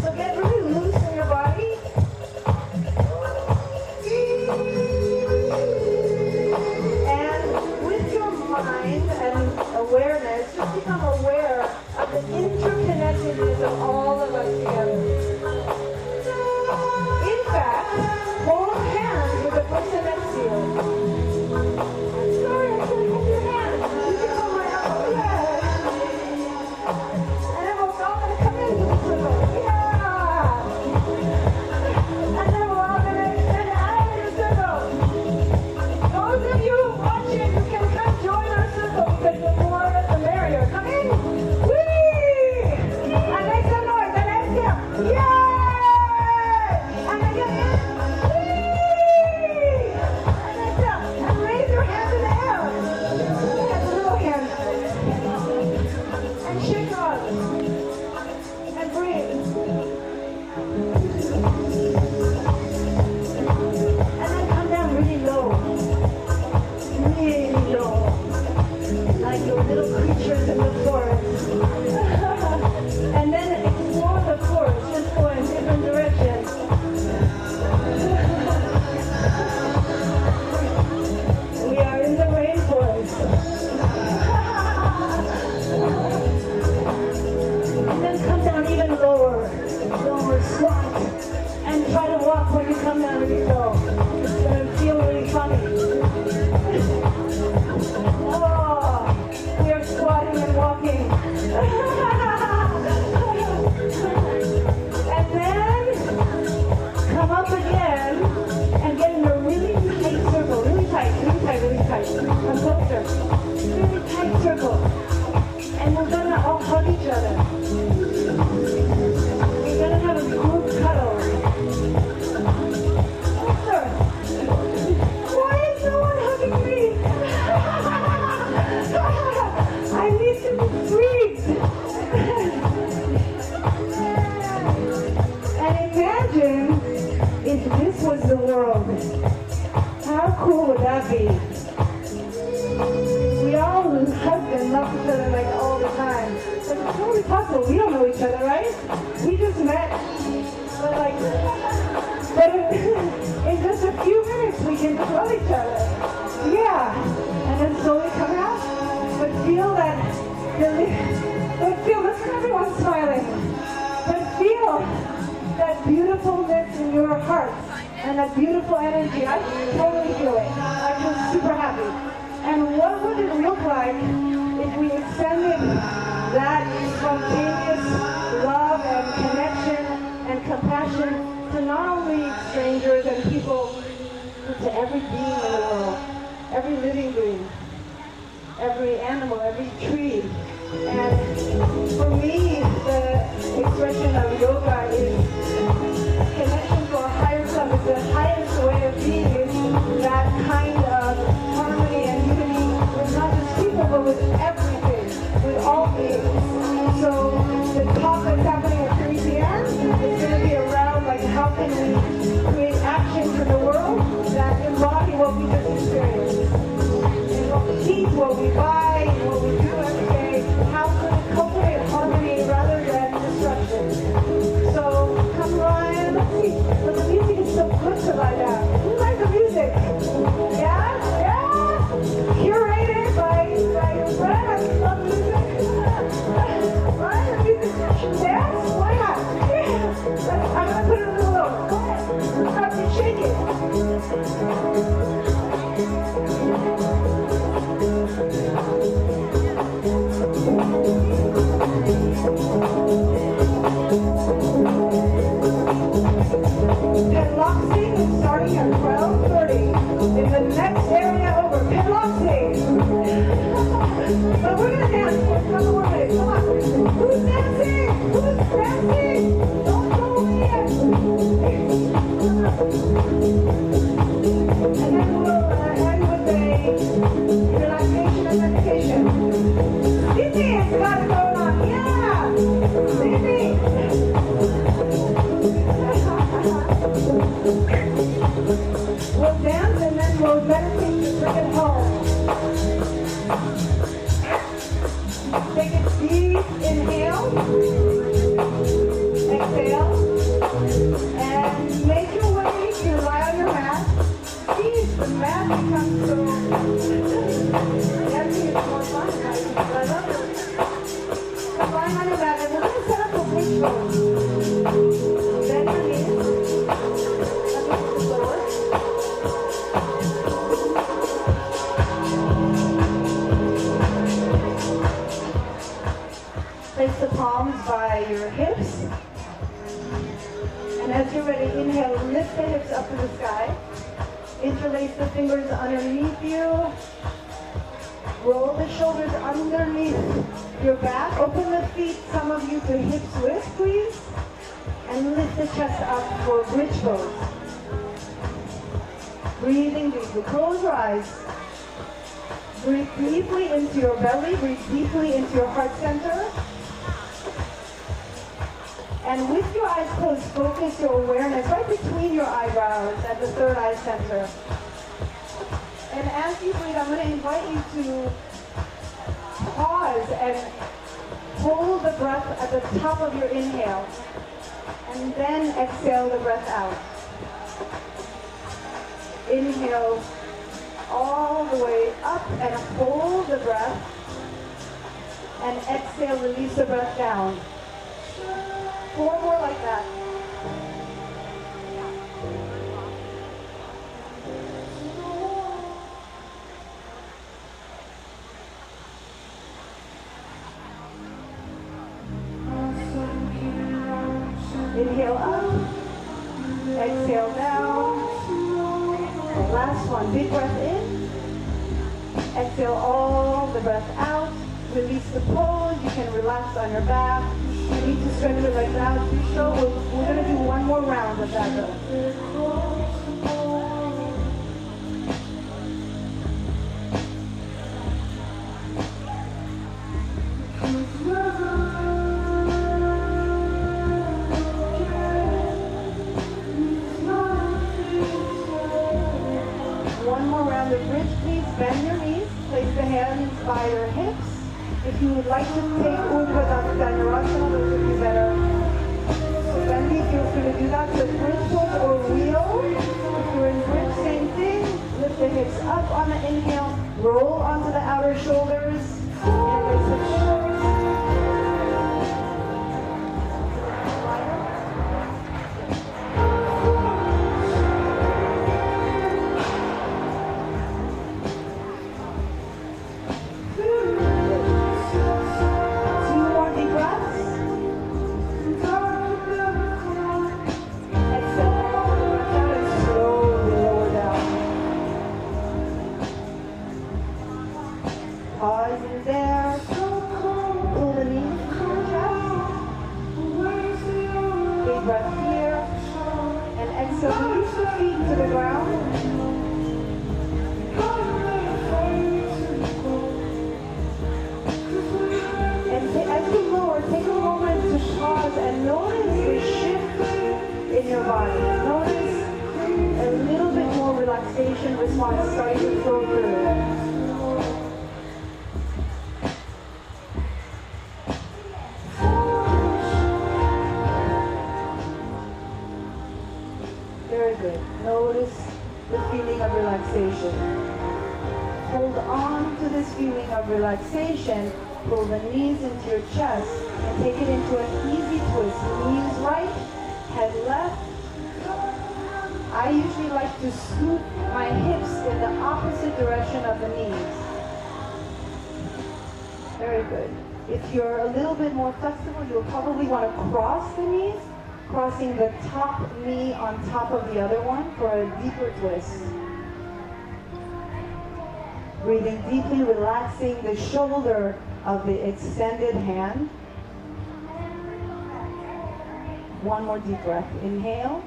So get really loose in your body. And with your mind and awareness, just become aware of the interconnectedness of all of us together. world. How cool would that be? We all hug and love each other like all the time. But it's totally possible. We don't know each other, right? We just met. But in just a few minutes we can just love each other. Yeah. And then slowly come out. But feel that, listen, everyone's smiling. But feel that beautifulness in your heart and that beautiful energy. I totally feel it. I feel super happy. And what would it look like if we extended that spontaneous love and connection and compassion to not only strangers and people, but to every being in the world, every living being, every animal, every tree. And for me, the expression of yoga is connection to our higher self. It's the highest way of being, is that kind of harmony and unity with not just people, but with everything, with all beings. So the talk that's happening at 3 p.m. is going to be around like how can we create actions in the world that embody what we just experienced. And what we eat, what we buy, what we do every day, how can we cultivate harmony rather than destruction. So come Ryan, let's see, but the music is so good to lie down. Who likes the music? Yeah? Yeah? Curated by your friend, I love music. Ryan, the music dance? Why not? Yeah. I'm going to put it a little lower. Go ahead. Start to shake it. Penloxing is starting at 12:30 in the next area over. Penloxing. But we're gonna dance for a couple more minutes. Come on. Who's dancing? Who's dancing? Don't go away yet. And then we'll end with a relaxation and meditation. Sydney has got it going on. Yeah! Sydney! We'll dance and then we'll meditate to bring it home. Take a deep inhale, exhale, and make your way to lie on your mat. See, the mat becomes so empty, it's more fun. I love it. Come lying on your mat and we're going to set up a wishbone. Bend your knees. Place the palms by your hips. And as you're ready, inhale, lift the hips up to the sky. Interlace the fingers underneath you. Roll the shoulders underneath your back. Open the feet, some of you, to hips width, please. And lift the chest up for bridge pose. Breathing deeply. Close your eyes. Breathe deeply into your belly. Breathe deeply into your heart center. And with your eyes closed, focus your awareness right between your eyebrows at the third eye center. And as you breathe, I'm going to invite you to pause and hold the breath at the top of your inhale. And then exhale the breath out. Inhale all the way up and hold the breath. And exhale, release the breath down. 4 more like that. Inhale up, exhale down. And last one, big breath in. Exhale all the breath out. Release the pose. You can relax on your back. You need to strengthen the legs out. Do so. We're going to do one more round of that though. bend your knees, place the hands by your hips. If you would like to take Urdhva Dhanurasana, those of you that are bendy, feel free to do that. So bridge pose or wheel. If you're in bridge, same thing. Lift the hips up on the inhale, roll onto the outer shoulders, and raise the shoulders. Pause in there. Pull the knees into your chest. Big breath here. And exhale, release the feet to the ground. And as you lower, take a moment to pause and notice the shift in your body. Notice a little bit more relaxation response starting to flow through. Very good. Notice the feeling of relaxation. Hold on to this feeling of relaxation. Pull the knees into your chest and take it into an easy twist. Knees right, head left. I usually like to scoot my hips in the opposite direction of the knees. Very good. If you're a little bit more flexible, you'll probably want to cross the knees, crossing the top knee on top of the other one for a deeper twist. Breathing deeply, relaxing the shoulder of the extended hand. One more deep breath. Inhale.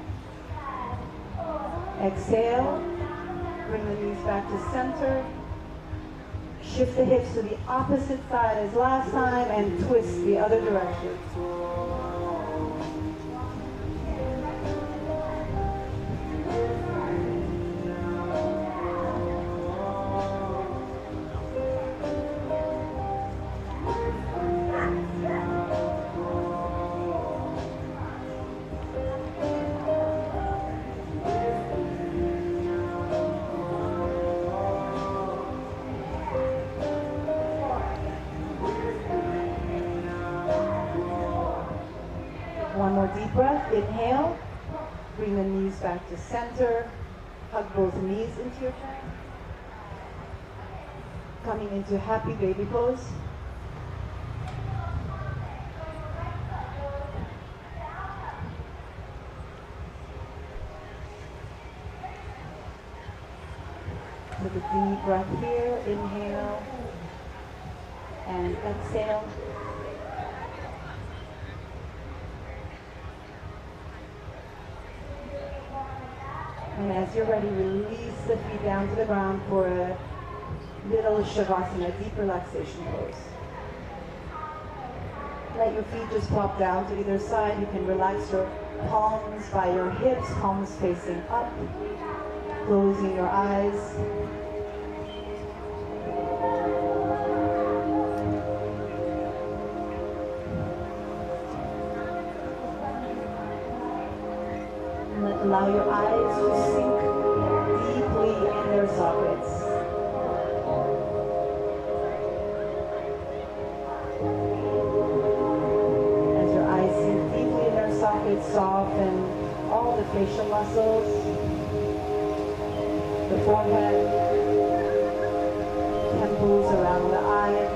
Exhale. Bring the knees back to center. Shift the hips to the opposite side as last time and twist the other direction. One more deep breath. Inhale. Bring the knees back to center. Hug both knees into your chest. Coming into happy baby pose. Take a deep breath here. Inhale. And exhale. And as you're ready, release the feet down to the ground for a little Shavasana, deep relaxation pose. Let your feet just pop down to either side. You can relax your palms by your hips, palms facing up, closing your eyes. Allow your eyes to sink deeply in their sockets. As your eyes sink deeply in their sockets, soften all the facial muscles, the forehead, temples around the eyes,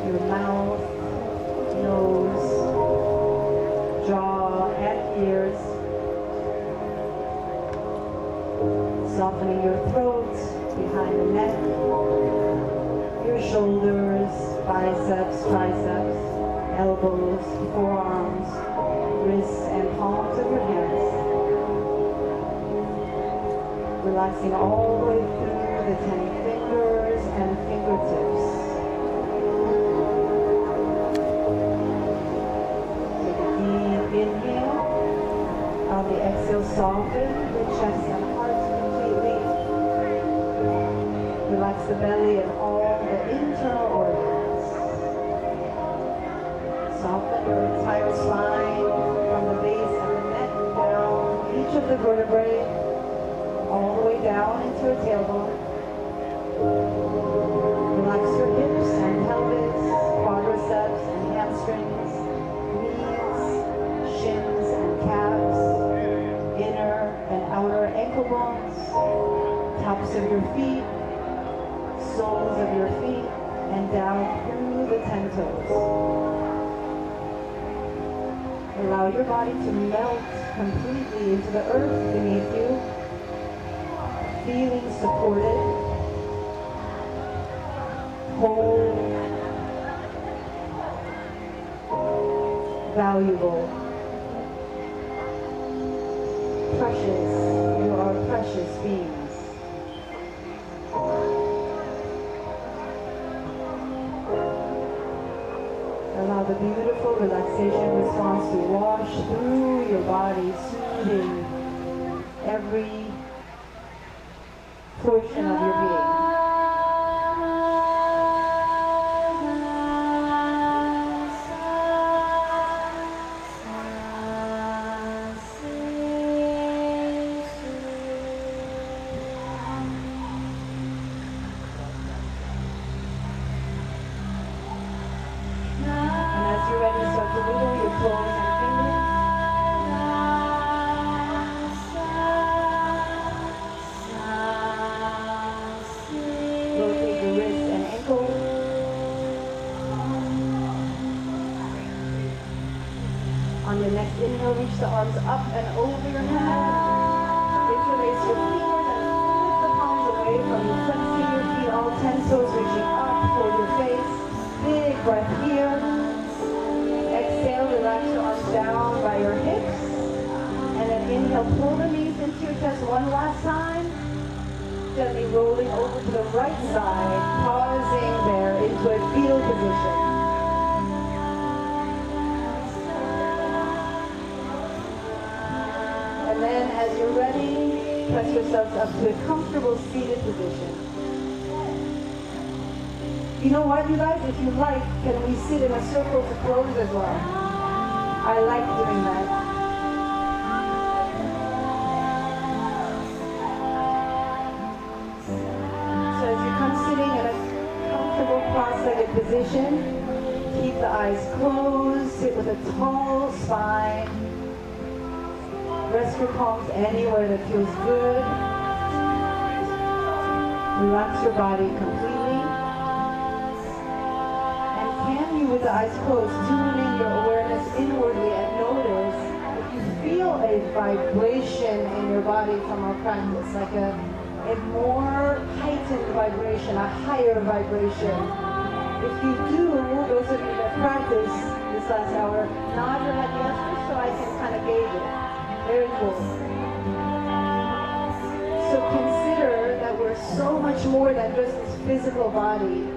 your mouth, nose, jaw, and ears, softening your throat, behind the neck, your shoulders, biceps, triceps, elbows, forearms, wrists, and palms of your hands. Relaxing all the way through the 10 fingers and fingertips. Inhale. On the exhale, soften the chest and heart completely. Relax the belly and all the internal organs. Soften your entire spine from the base of the neck down each of the vertebrae, all the way down into your tailbone. Relax your hips and pelvis, quadriceps and hamstrings, knees, shins and calves, inner and outer ankle bones, tops of your feet, soles of your feet, and down through the 10 toes. Allow your body to melt completely into the earth beneath you, feeling supported, whole, valuable, precious. You are precious beings. Allow the beautiful relaxation response to wash through your body, soothing every portion of your being. On your next inhale, reach the arms up and over your head. Interlace your fingers and lift the palms away from you. Flexing your feet, all 10 toes reaching up toward your face. Big breath here. Exhale, relax your arms down by your hips. And then inhale, pull the knees into your chest one last time. Gently rolling over to the right side, pausing there into a fetal position. And then as you're ready, press yourselves up to a comfortable seated position. You know what, you guys? If you like, can we sit in a circle to close as well? I like doing that. So as you come sitting in a comfortable cross-legged position, keep the eyes closed, sit with a tall spine. Rest your palms anywhere that feels good. Relax your body completely. And can you, with the eyes closed, tune in your awareness inwardly and notice if you feel a vibration in your body from our practice, like a more heightened vibration, a higher vibration. If you do, those of you that practice this last hour, nod your head yes, just so I can kind of gauge it. Very cool. So consider that we're so much more than just this physical body.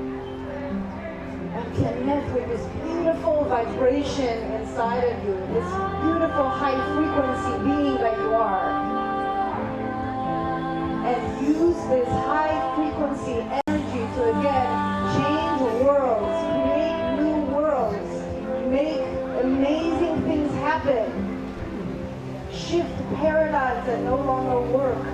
And connect with this beautiful vibration inside of you, this beautiful high frequency being that you are. And use this high frequency energy to again change worlds, create new worlds, make amazing things happen. Shift paradigms that no longer work.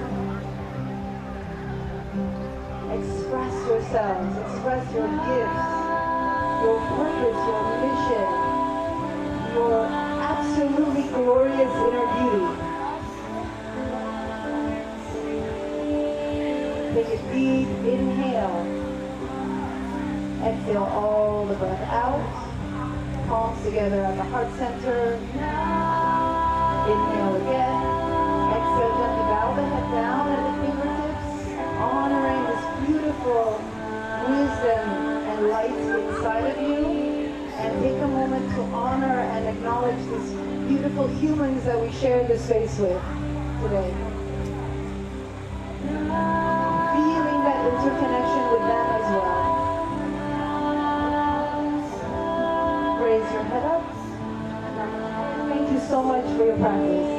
Express yourselves, express your gifts, your purpose, your mission, your absolutely glorious inner beauty. Take a deep inhale. Exhale all the breath out. Palms together at the heart center. Inhale again. Exhale, gently bow the head down at the fingertips, honoring this beautiful wisdom and light inside of you. And take a moment to honor and acknowledge these beautiful humans that we share this space with today. Feeling that interconnection with them as well. Raise your head up. Thank you so much for your practice.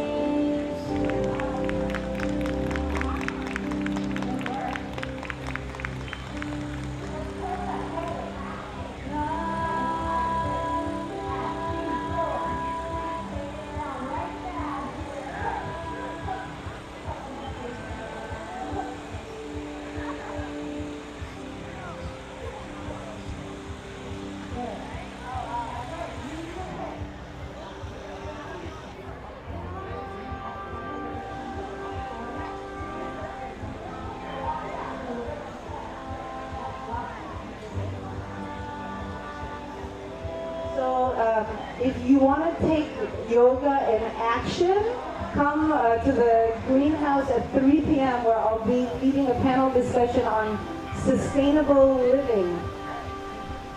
if you want to take yoga in action, come to the greenhouse at 3 p.m. where I'll be leading a panel discussion on sustainable living.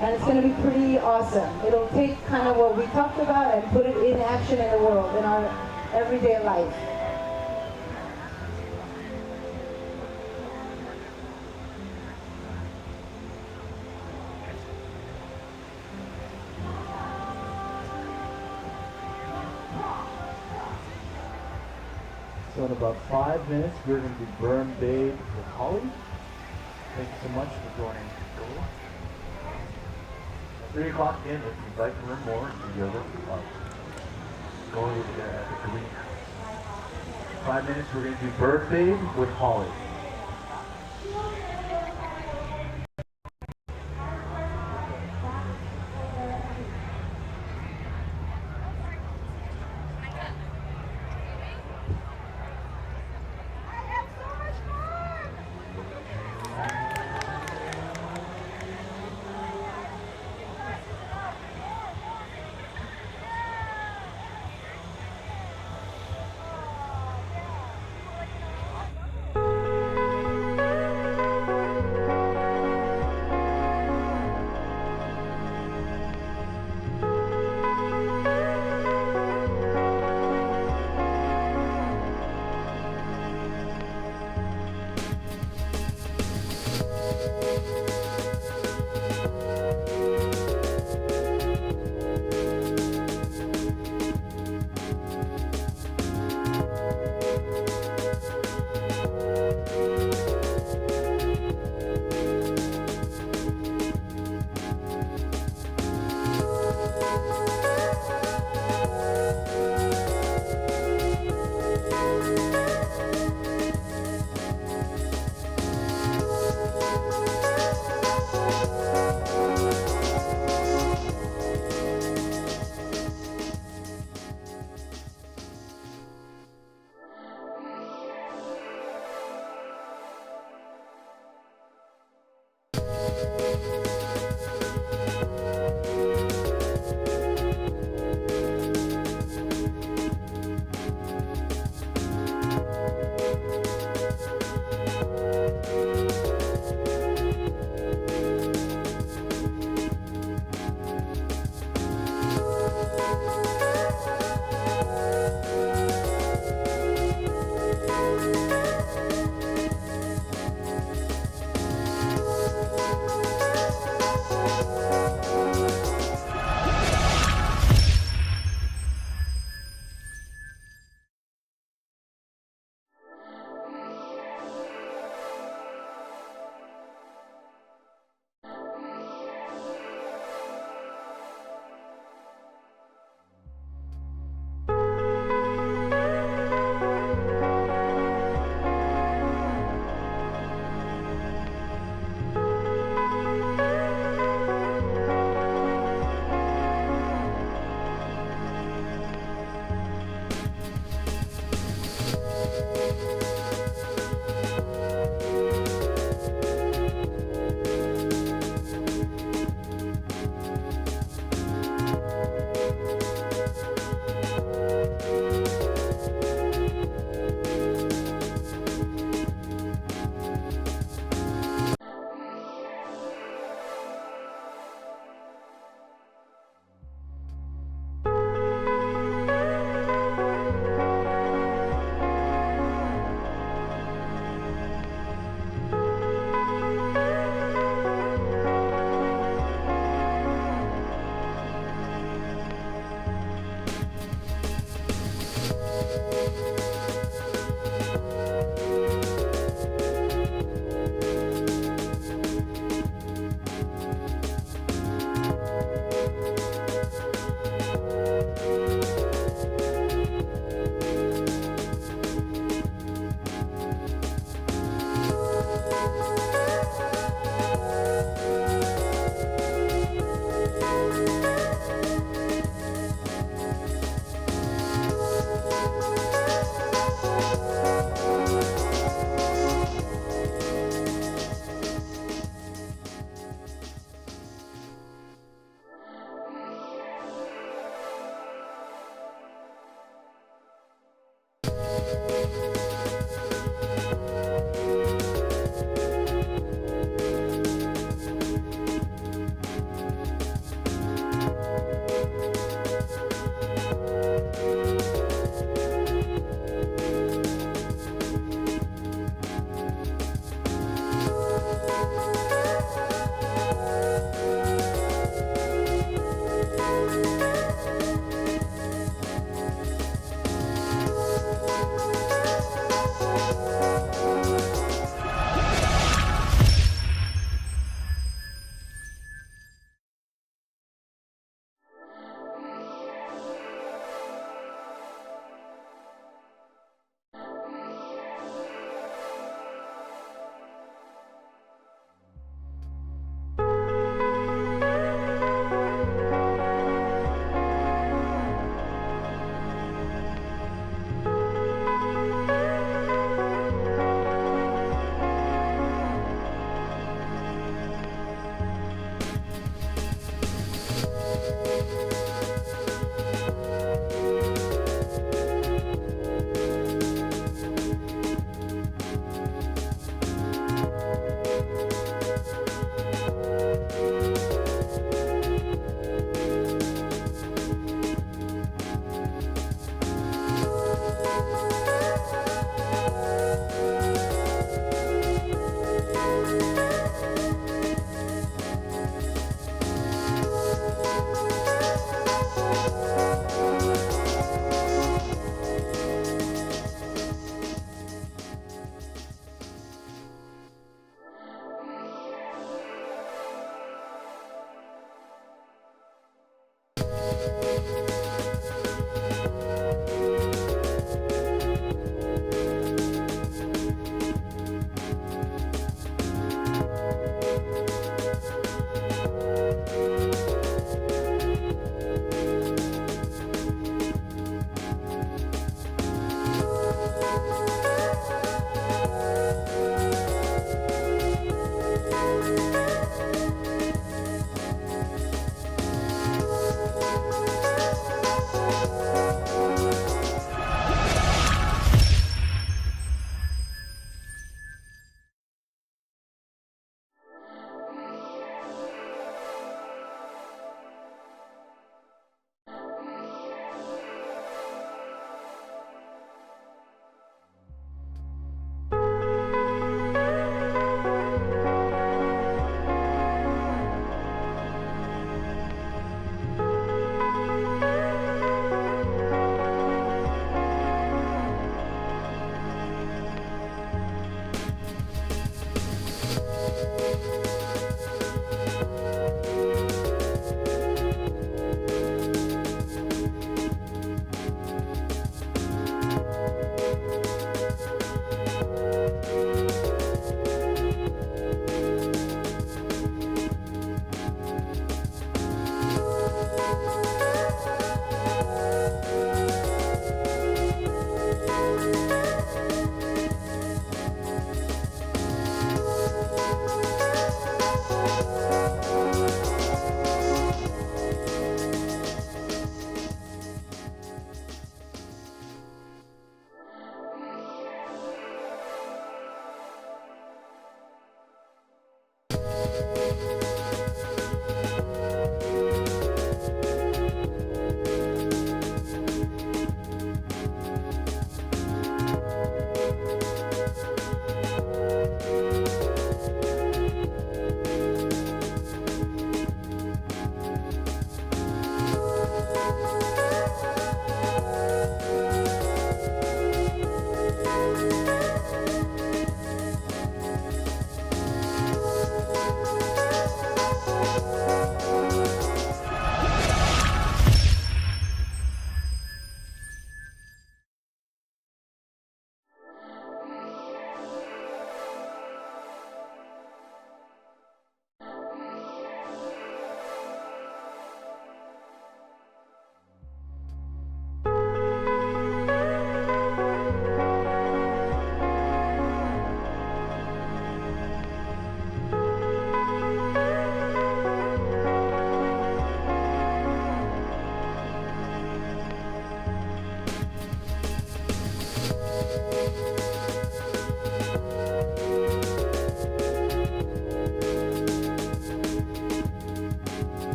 And it's going to be pretty awesome. It'll take kind of what we talked about and put it in action in the world, in our everyday life. So in about 5 minutes, we're going to be Burn Babe with Holly. Thank you so much for joining. 3 o'clock again, if you'd like to learn more, go over there at the greenhouse. 5 minutes, we're going to do Burn Babe with Holly.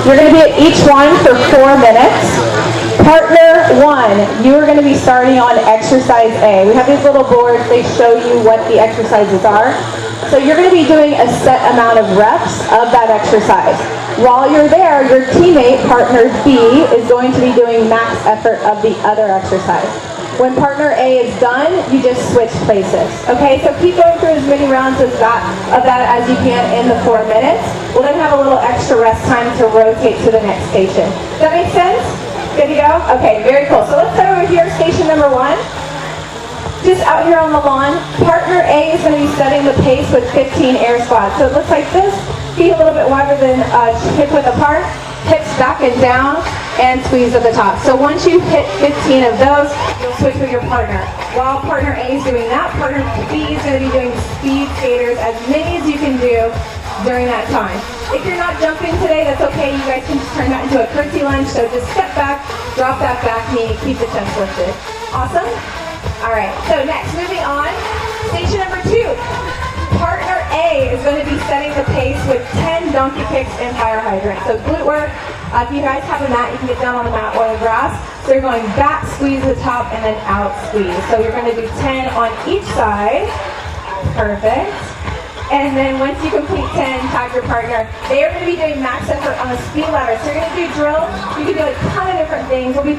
You're going to be at each one for 4 minutes. Partner 1, you are going to be starting on exercise A. We have these little boards, they show you what the exercises are. So you're going to be doing a set amount of reps of that exercise. While you're there, your teammate, partner B, is going to be doing max effort of the other exercise. When partner A is done, you just switch places. Okay, so keep going through as many rounds of that as you can in the 4 minutes. We'll then have a little extra rest time to rotate to the next station. Does that make sense? Good to go? Okay, very cool. So let's start over here, station number 1. Just out here on the lawn, partner A is going to be setting the pace with 15 air squats. So it looks like this, feet a little bit wider than hip width apart, hips back and down, and squeeze at the top. So once you hit 15 of those, you'll switch with your partner. While partner A is doing that, partner B is going to be doing speed skaters, as many as you can do during that time. If you're not jumping today, that's okay. You guys can just turn that into a curtsy lunge. So just step back, drop that back knee, keep the chest lifted. Awesome? All right, so next, moving on, station number 2. Partner A is going to be setting the pace with 10 donkey kicks and fire hydrant. So glute work. If you guys have a mat, you can get down on the mat or the grass. So you're going back, squeeze the top, and then out, squeeze. So you're going to do 10 on each side. Perfect. And then once you complete 10, tag your partner. They are going to be doing max effort on the speed ladder. So you're going to do drills. You can do a ton of different things. We'll be